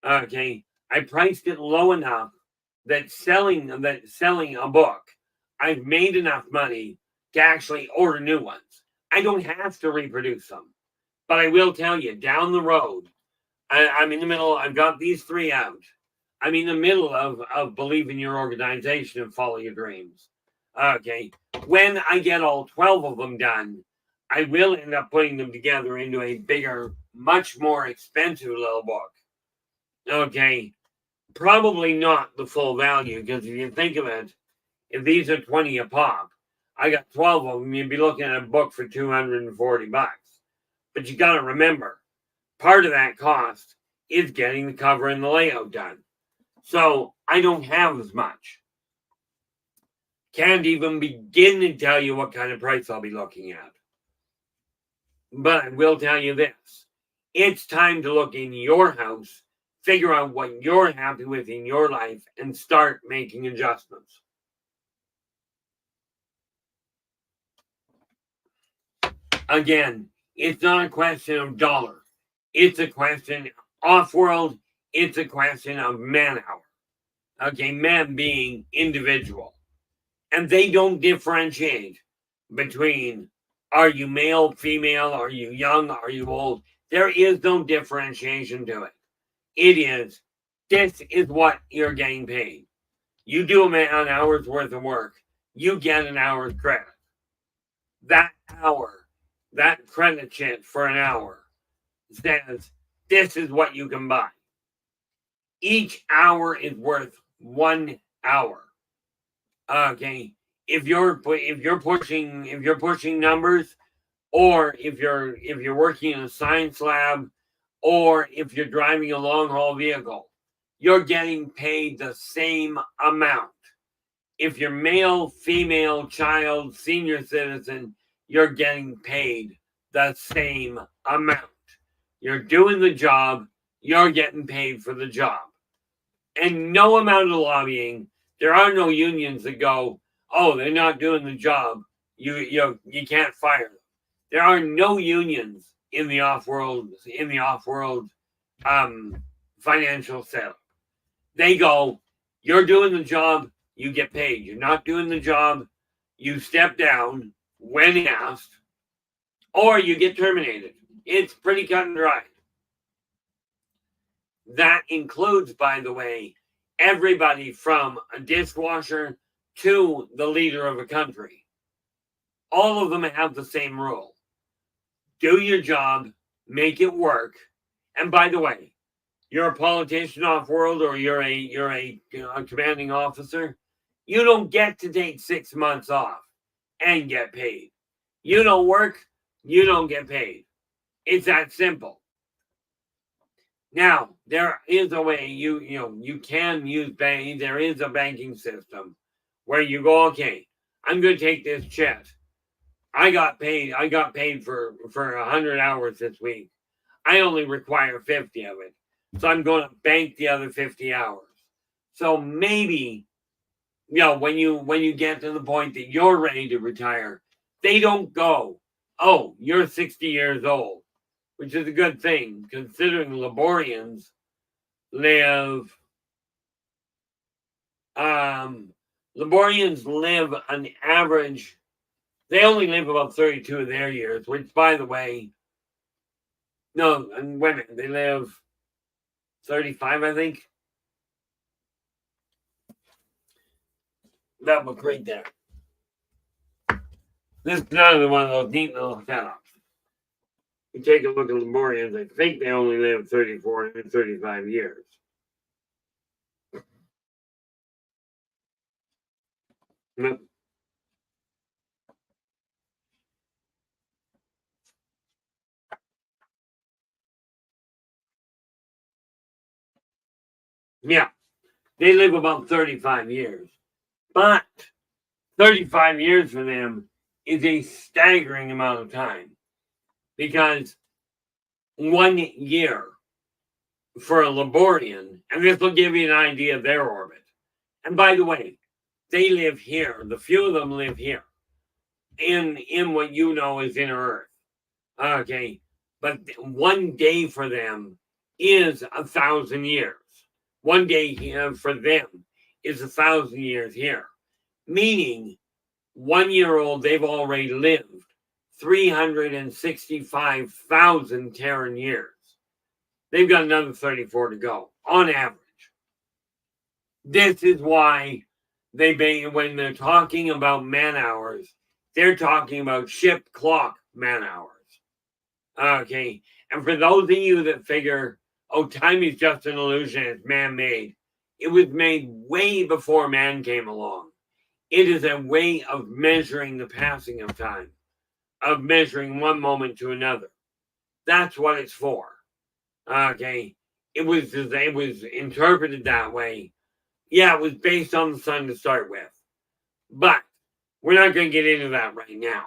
[SPEAKER 2] Okay, I priced it low enough that selling a book, I've made enough money to actually order new ones. I don't have to reproduce them. But I will tell you, down the road, I'm in the middle, I've got these 3 out. I'm in the middle of believe in your organization and follow your dreams. Okay. When I get all 12 of them done, I will end up putting them together into a bigger, much more expensive little book. Okay. Probably not the full value, because if you think of it, if these are 20 a pop, I got 12 of them, you'd be looking at a book for $240. But you got to remember, part of that cost is getting the cover and the layout done. So I don't have as much. Can't even begin to tell you what kind of price I'll be looking at. But I will tell you this. It's time to look in your house, figure out what you're happy with in your life, and start making adjustments. Again, it's not a question of dollar. It's a question off-world. It's a question of man-hour. Okay, man being individual. And they don't differentiate between are you male, female, are you young, are you old? There is no differentiation to it. It is, this is what you're getting paid. You do an hour's worth of work, you get an hour's credit. That hour, that credit sheet for an hour says this is what you can buy. Each hour is worth 1 hour. Okay, if you're pushing numbers, or if you're working in a science lab, or if you're driving a long haul vehicle, you're getting paid the same amount. If you're male, female, child, senior citizen, you're getting paid the same amount. You're doing the job, you're getting paid for the job. And no amount of lobbying, there are no unions that go, oh, they're not doing the job, you can't fire them. There are no unions in the off-world financial setup. They go, you're doing the job, you get paid. You're not doing the job, you step down when asked, or you get terminated. It's pretty cut and dry. That includes, by the way, everybody from a dishwasher to the leader of a country. All of them have the same rule. Do your job, make it work. And by the way, you're a politician off-world, or you're a commanding officer, you don't get to take 6 months off and get paid. You don't work, you don't get paid. It's that simple. Now, there is a way you can use banking. There is a banking system where you go, okay, I'm going to take this check. I got paid for 100 hours this week. I only require 50 of it. So I'm going to bank the other 50 hours. So maybe, when you get to the point that you're ready to retire, they don't go, oh, you're 60 years old, which is a good thing, considering Laborians live an average, they only live about 32 of their years, which, by the way, no, and women, they live 35, I think. That book right there. This is another one of those neat little setups. You take a look at Laborians, I think they only live 34 and 35 years. Yep. Yeah, they live about 35 years. But 35 years for them is a staggering amount of time because 1 year for a Laborian, and this will give you an idea of their orbit. And by the way, they live here. The few of them live here in what you know is inner Earth. Okay, but 1 day for them is 1,000 years. 1 day here for them is 1,000 years here, meaning 1 year old, they've already lived 365,000 Terran years. They've got another 34 to go on average. This is why when they're talking about man hours, they're talking about ship clock man hours. Okay, and for those of you that figure, oh, time is just an illusion, it's man-made, it was made way before man came along. It is a way of measuring the passing of time, of measuring one moment to another. That's what it's for. Okay, it was interpreted that way. Yeah, it was based on the sun to start with, but we're not going to get into that right now.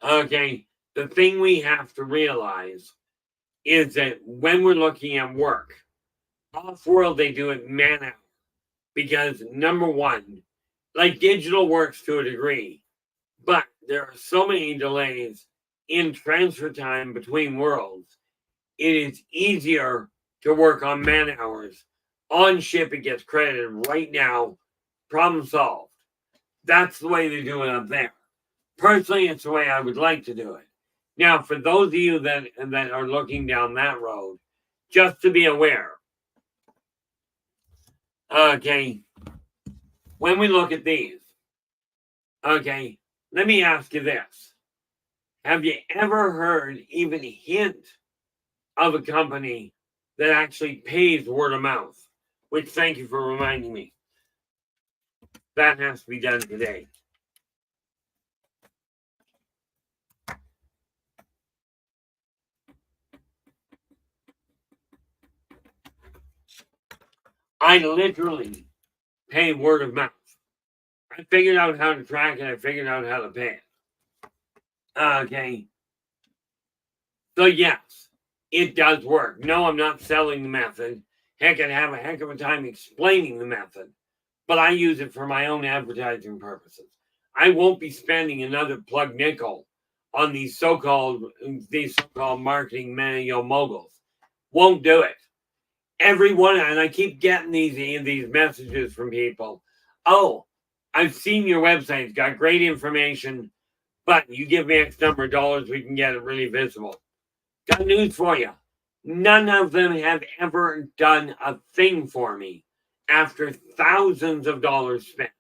[SPEAKER 2] Okay, the thing we have to realize is that when we're looking at work, off-world they do it man hour because number one, like digital works to a degree, but there are so many delays in transfer time between worlds. It is easier to work on man hours. On ship, it gets credited right now. Problem solved. That's the way they do it up there. Personally, it's the way I would like to do it. Now, for those of you that are looking down that road, just to be aware, okay, when we look at these, okay, let me ask you this. Have you ever heard even a hint of a company that actually pays word of mouth? Which, thank you for reminding me. That has to be done today. I literally pay word of mouth. I figured out how to track it. I figured out how to pay it. Okay. So yes, it does work. No, I'm not selling the method. Heck, I'd have a heck of a time explaining the method. But I use it for my own advertising purposes. I won't be spending another plug nickel on these so-called marketing moguls. Won't do it. Everyone, and I keep getting these messages from people. Oh, I've seen your website. It's got great information, but you give me X number of dollars, we can get it really visible. Got news for you. None of them have ever done a thing for me after thousands of dollars spent.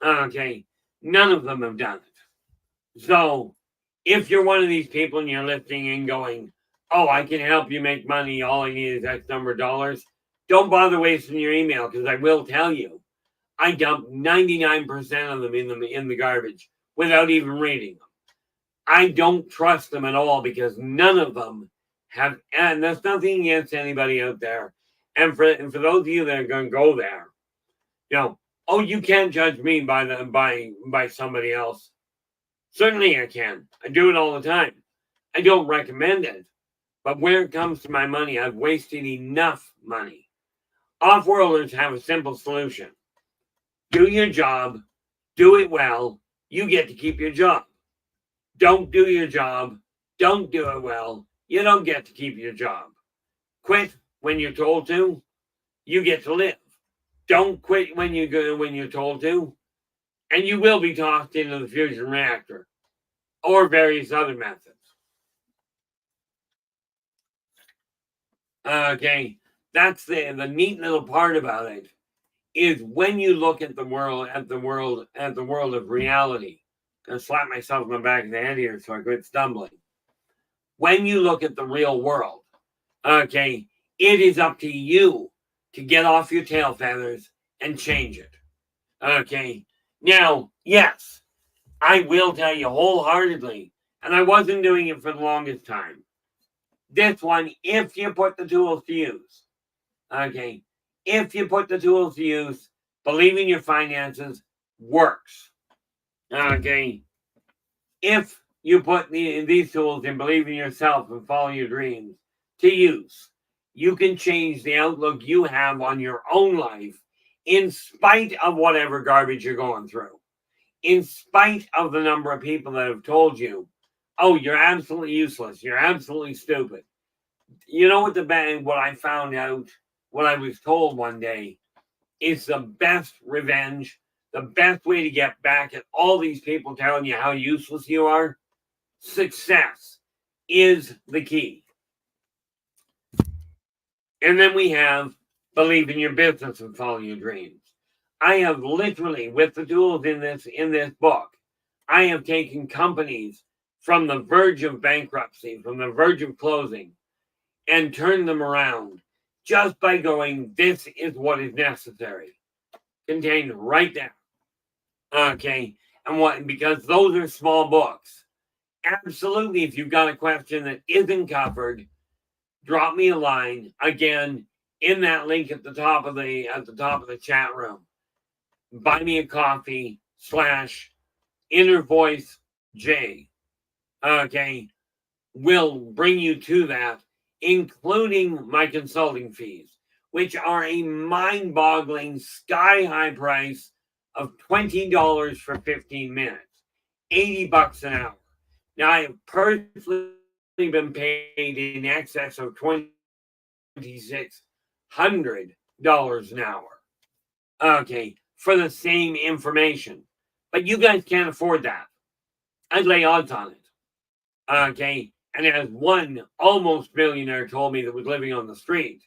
[SPEAKER 2] Okay, none of them have done it. So, if you're one of these people and you're listening and going, oh, I can help you make money, all I need is X number of dollars, don't bother wasting your email because I will tell you, I dump 99% of them in the garbage without even reading them. I don't trust them at all because none of them have, and there's nothing against anybody out there. And for those of you that are going to go there, oh, you can't judge me by somebody else. Certainly I can. I do it all the time. I don't recommend it. But when it comes to my money, I've wasted enough money. Off-worlders have a simple solution. Do your job. Do it well. You get to keep your job. Don't do your job. Don't do it well. You don't get to keep your job. Quit when you're told to. You get to live. Don't quit when you're told to. And you will be tossed into the fusion reactor or various other methods. Okay, that's the neat little part about it is when you look at the world of reality. I'm gonna slap myself in the back of the head here so I quit stumbling. When you look at the real world, okay, it is up to you to get off your tail feathers and change it. Okay. Now, yes, I will tell you wholeheartedly, and I wasn't doing it for the longest time. This one, if you put the tools to use, okay, if you put the tools to use, believing your finances works. Okay. If you put these tools and believe in yourself and follow your dreams to use, you can change the outlook you have on your own life in spite of whatever garbage you're going through, in spite of the number of people that have told you, oh, you're absolutely useless, you're absolutely stupid. You know what I found out, what I was told one day, is the best revenge, the best way to get back at all these people telling you how useless you are? Success is the key. And then we have believe in your business and follow your dreams. I have literally, with the tools in this book, I have taken companies from the verge of bankruptcy, from the verge of closing, and turned them around just by going, this is what is necessary. Contained right there. Okay. And because those are small books. Absolutely, if you've got a question that isn't covered, drop me a line again in that link at the top of the chat room. Buy me a coffee /Inner Voice J. Okay, will bring you to that, including my consulting fees, which are a mind-boggling, sky-high price of $20 for 15 minutes, $80 an hour. Now, I have personally been paid in excess of $2,600 an hour. Okay, for the same information. But you guys can't afford that. I'd lay odds on it. Okay, and as one almost billionaire told me that was living on the street,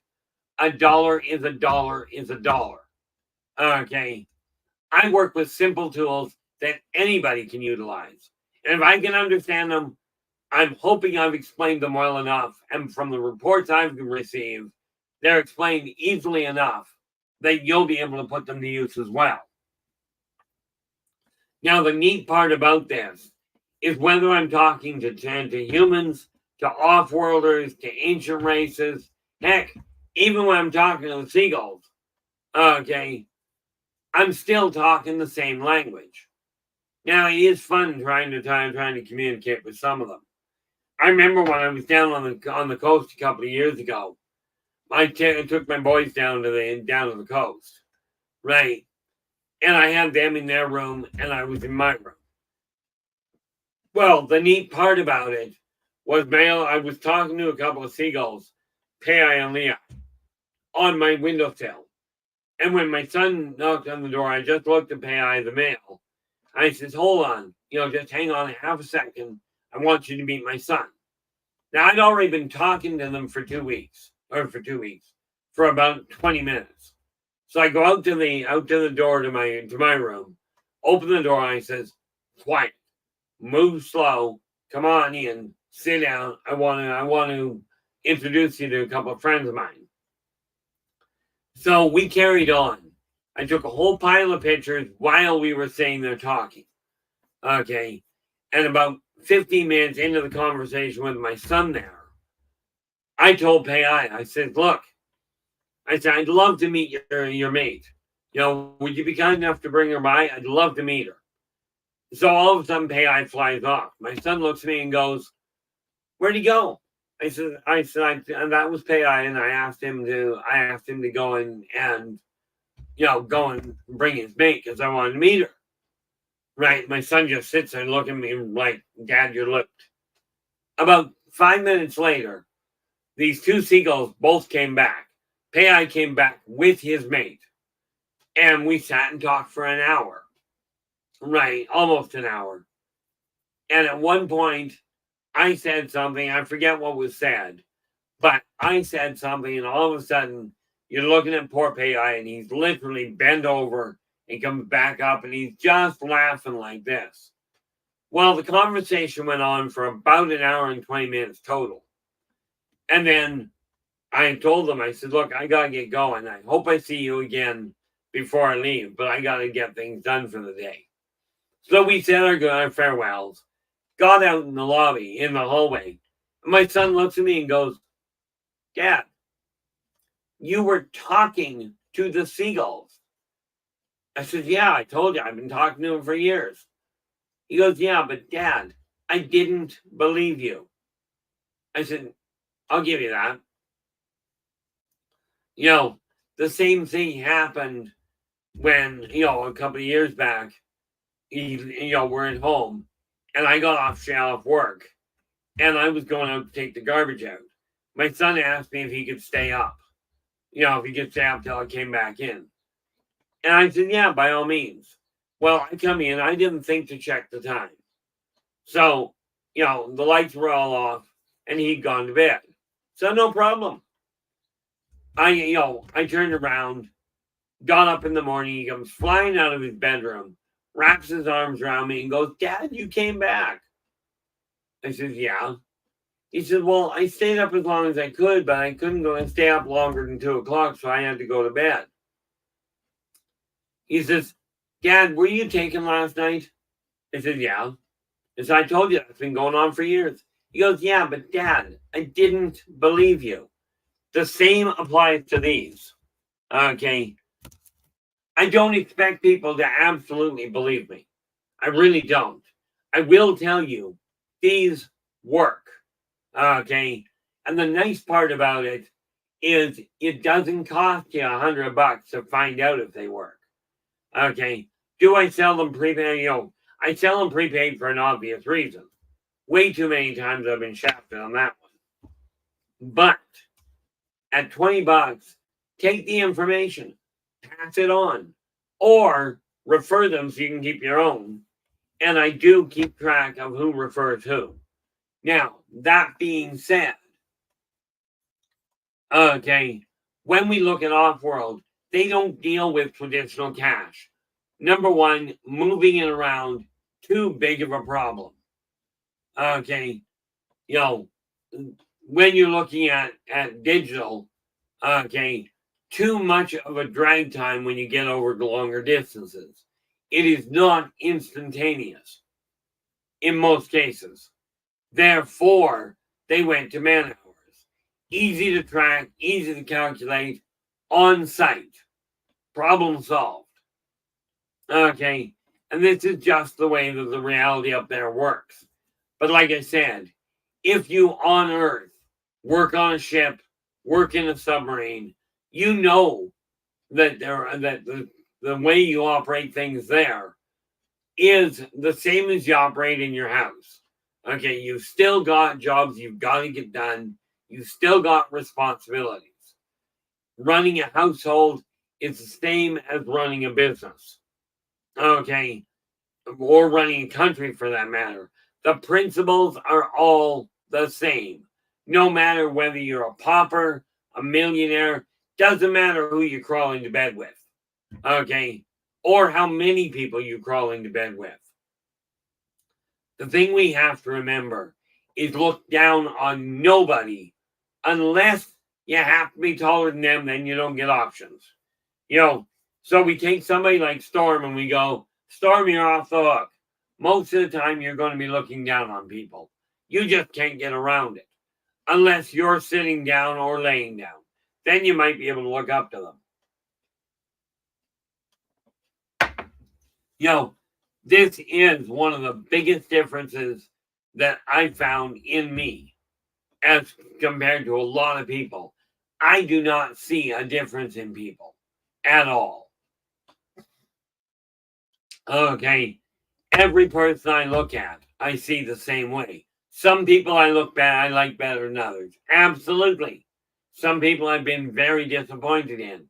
[SPEAKER 2] a dollar is a dollar is a dollar. Okay, I work with simple tools that anybody can utilize. And if I can understand them, I'm hoping I've explained them well enough. And from the reports I've received, they're explained easily enough that you'll be able to put them to use as well. Now, the neat part about this is whether I'm talking to humans, to off-worlders, to ancient races, heck, even when I'm talking to the seagulls, okay, I'm still talking the same language. Now, it is fun trying to communicate with some of them. I remember when I was down on the coast a couple of years ago, I took my boys down to the coast, right? And I had them in their room, and I was in my room. Well, the neat part about it was, I was talking to a couple of seagulls, Pai and Leah, on my windowsill. And when my son knocked on the door, I just looked at Pai, the male. I says, hold on, just hang on half a second. I want you to meet my son. Now, I'd already been talking to them for 2 weeks, for about 20 minutes. So I go out to the door to my room, open the door, and I says, quiet, move slow, come on in, sit down. I want to introduce you to a couple of friends of mine. So we carried on. I took a whole pile of pictures while we were sitting there talking. Okay. And about 15 minutes into the conversation with my son there, I told Pai, I said, look, I said, I'd love to meet your mate. Would you be kind enough to bring her by? I'd love to meet her. So all of a sudden, Pai flies off. My son looks at me and goes, where'd he go? I said, and that was Pai, and I asked him to go and go and bring his mate because I wanted to meet her. Right? My son just sits there and looks at me like, Dad, you're licked. About 5 minutes later, these two seagulls both came back. Pai came back with his mate, and we sat and talked for an hour. Right, almost an hour. And at one point, I said something, I forget what was said, but I said something, and all of a sudden, you're looking at poor Pai, and he's literally bent over and comes back up, and he's just laughing like this. Well, the conversation went on for about an hour and 20 minutes total. And then I told them, I said, look, I got to get going. I hope I see you again before I leave, but I got to get things done for the day. So we said our farewells, got out in the lobby, in the hallway. And my son looks at me and goes, Dad, you were talking to the seagulls. I said, yeah, I told you. I've been talking to them for years. He goes, yeah, but Dad, I didn't believe you. I said, I'll give you that. You know, the same thing happened when, a couple of years back, we're at home and I got off work and I was going out to take the garbage out. My son asked me if he could stay up, if he could stay up till I came back in. And I said, yeah, by all means. Well, I come in, I didn't think to check the time. So, the lights were all off and he'd gone to bed. So no problem. I turned around, got up in the morning, he comes flying out of his bedroom, wraps his arms around me and goes, Dad, you came back. I said, yeah. He said, well, I stayed up as long as I could, but I couldn't go and stay up longer than 2 o'clock, so I had to go to bed. He says, Dad, were you taken last night? I said, yeah. As I told you, that's been going on for years. He goes, yeah, but Dad, I didn't believe you. The same applies to these. Okay. I don't expect people to absolutely believe me. I really don't. I will tell you, these work. Okay. And the nice part about it is it doesn't cost you $100 to find out if they work. Okay. Do I sell them prepaid? I sell them prepaid for an obvious reason. Way too many times I've been shafted on that one. But at $20, take the information, pass it on, or refer them so you can keep your own. And I do keep track of who refers who. Now, that being said, okay, when we look at off-world, they don't deal with traditional cash. Number one, moving it around, too big of a problem. Okay, when you're looking at digital, okay, too much of a drag time when you get over the longer distances. It is not instantaneous in most cases. Therefore, they went to man hours. Easy to track, easy to calculate, on site. Problem solved. Okay, and this is just the way that the reality up there works. But like I said, if you on Earth work on a ship, work in a submarine, you know that the way you operate things there is the same as you operate in your house. Okay, you've still got jobs you've got to get done. You've still got responsibilities. Running a household is the same as running a business. Okay, or running a country for that matter. The principles are all the same. No matter whether you're a pauper, a millionaire, doesn't matter who you crawl into bed with. Okay, or how many people you crawl into bed with. The thing we have to remember is look down on nobody unless you have to be taller than them, then you don't get options. So we take somebody like Storm and we go, Storm, you're off the hook. Most of the time, you're going to be looking down on people. You just can't get around it unless you're sitting down or laying down. Then you might be able to look up to them. This is one of the biggest differences that I found in me as compared to a lot of people. I do not see a difference in people at all. Okay. Every person I look at, I see the same way. Some people I like better than others. Absolutely. Some people I've been very disappointed in.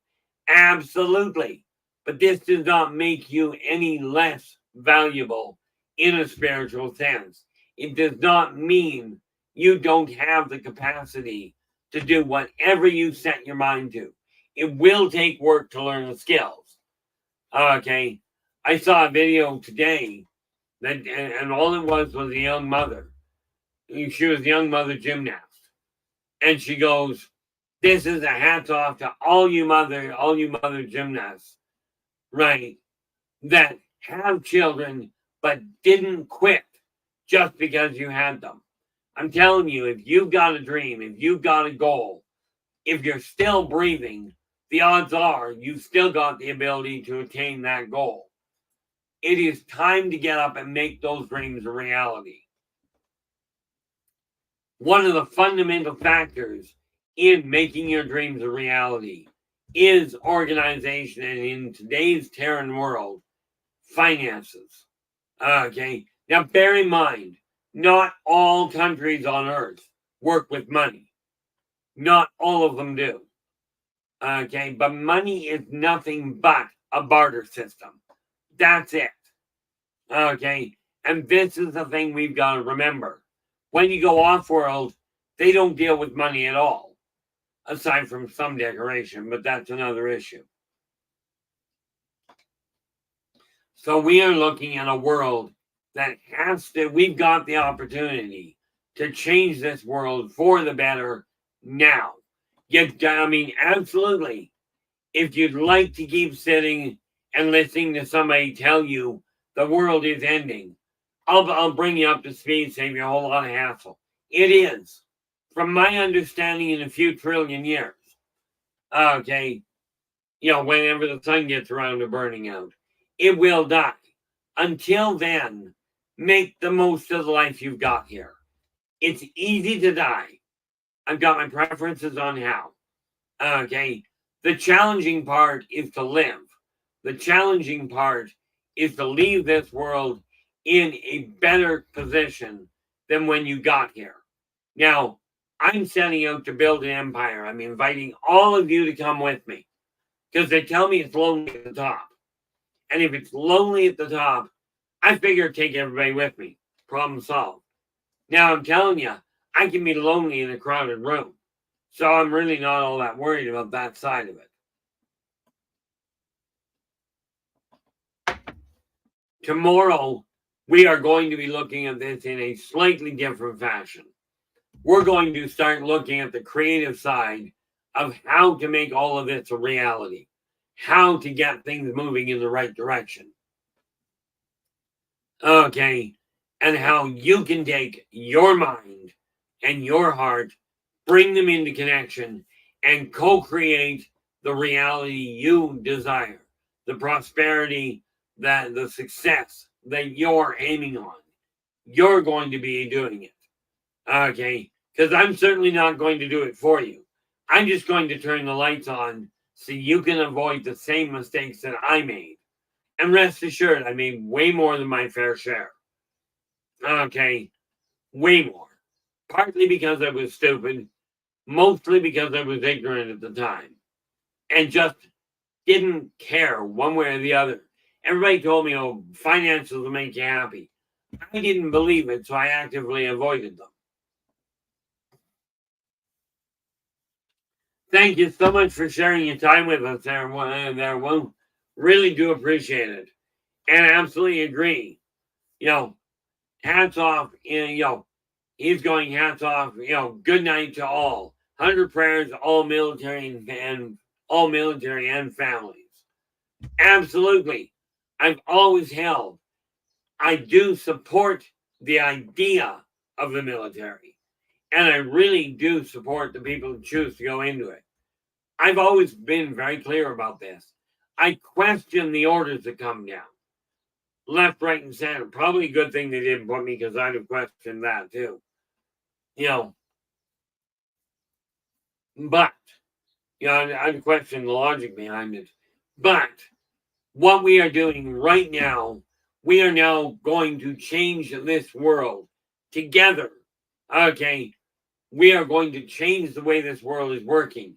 [SPEAKER 2] Absolutely. But this does not make you any less valuable in a spiritual sense. It does not mean you don't have the capacity to do whatever you set your mind to. It will take work to learn the skills. Okay. I saw a video today and all it was a young mother. She was a young mother gymnast. And she goes, This is a hats off to all you mother gymnasts, right? That have children but didn't quit just because you had them. I'm telling you, if you've got a dream, if you've got a goal, if you're still breathing, the odds are you've still got the ability to attain that goal. It is time to get up and make those dreams a reality. One of the fundamental factors in making your dreams a reality is organization, and in today's Terran world, finances. Okay, now bear in mind, not all countries on earth work with money. Not all of them do. Okay, but money is nothing but a barter system. That's it. Okay, and this is the thing we've got to remember. When you go off world, they don't deal with money at all, aside from some decoration, but that's another issue. So we are looking at a world that we've got the opportunity to change this world for the better now. Absolutely. If you'd like to keep sitting and listening to somebody tell you the world is ending, I'll bring you up to speed, save you a whole lot of hassle. It is. From my understanding, in a few trillion years. Okay. Whenever the sun gets around to burning out, it will die. Until then, make the most of the life you've got here. It's easy to die. I've got my preferences on how. Okay. The challenging part is to live. The challenging part is to leave this world in a better position than when you got here. Now, I'm setting out to build an empire. I'm inviting all of you to come with me because they tell me it's lonely at the top. And if it's lonely at the top, I figure take everybody with me. Problem solved. Now, I'm telling you, I can be lonely in a crowded room. So I'm really not all that worried about that side of it. Tomorrow, we are going to be looking at this in a slightly different fashion. We're going to start looking at the creative side of how to make all of this a reality, how to get things moving in the right direction. Okay, and how you can take your mind and your heart, bring them into connection, and co-create the reality you desire, the prosperity, the success that you're aiming on. You're going to be doing it. Okay, because I'm certainly not going to do it for you. I'm just going to turn the lights on so you can avoid the same mistakes that I made. And rest assured, I made way more than my fair share. Okay, way more. Partly because I was stupid, mostly because I was ignorant at the time and just didn't care one way or the other. Everybody told me, oh, finances will make you happy. I didn't believe it, so I actively avoided them. Thank you so much for sharing your time with us there. Really do appreciate it. And I absolutely agree. Hats off. He's going hats off. Good night to all. 100 prayers, all military and families. Absolutely. I've always held. I do support the idea of the military. And I really do support the people who choose to go into it. I've always been very clear about this. I question the orders that come down. Left, right, and center. Probably a good thing they didn't put me because I'd have questioned that too. But, I'd question the logic behind it. But what we are doing right now, we are now going to change this world together. Okay. We are going to change the way this world is working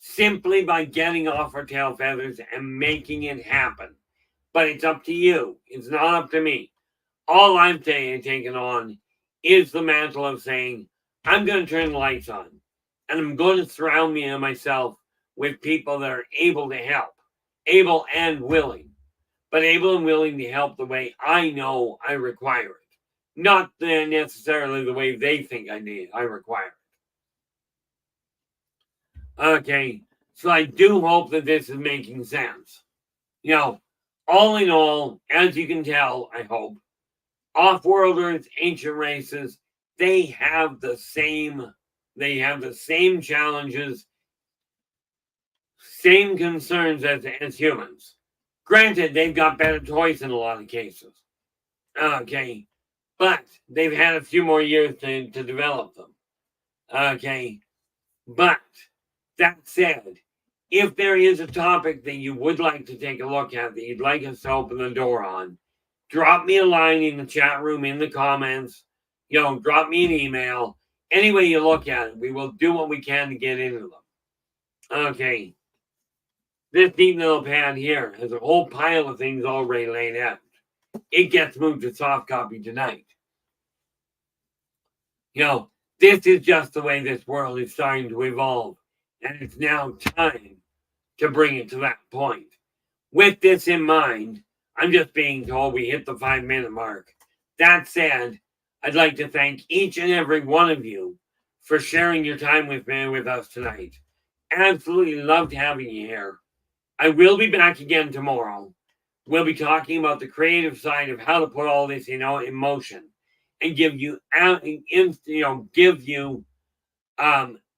[SPEAKER 2] simply by getting off our tail feathers and making it happen. But it's up to you. It's not up to me. All I'm taking on is the mantle of saying, I'm going to turn the lights on. And I'm going to surround myself with people that are able to help. Able and willing. But able and willing to help the way I know I require it. Not necessarily the way they think I require it. Okay, so I do hope that this is making sense. You know, all in all, as you can tell, I hope, off-worlders, ancient races, they have the same challenges, same concerns as humans. Granted, they've got better toys in a lot of cases. Okay, but they've had a few more years to develop them. Okay, but that said, if there is a topic that you would like to take a look at that you'd like us to open the door on, drop me a line in the chat room, in the comments, drop me an email. Any way you look at it, we will do what we can to get into them. Okay. This neat little pad here has a whole pile of things already laid out. It gets moved to soft copy tonight. This is just the way this world is starting to evolve, and it's now time to bring it to that point. With this in mind, I'm just being told we hit the 5-minute mark. That said, I'd like to thank each and every one of you for sharing your time with us tonight. Absolutely loved having you here. I will be back again tomorrow. We'll be talking about the creative side of how to put all this, in motion, and give you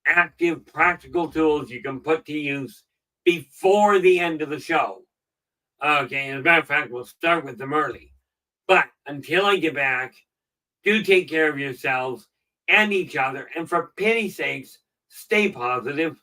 [SPEAKER 2] active, practical tools you can put to use before the end of the show. Okay, as a matter of fact, we'll start with them early. But until I get back, do take care of yourselves and each other, and for pity's sakes, stay positive.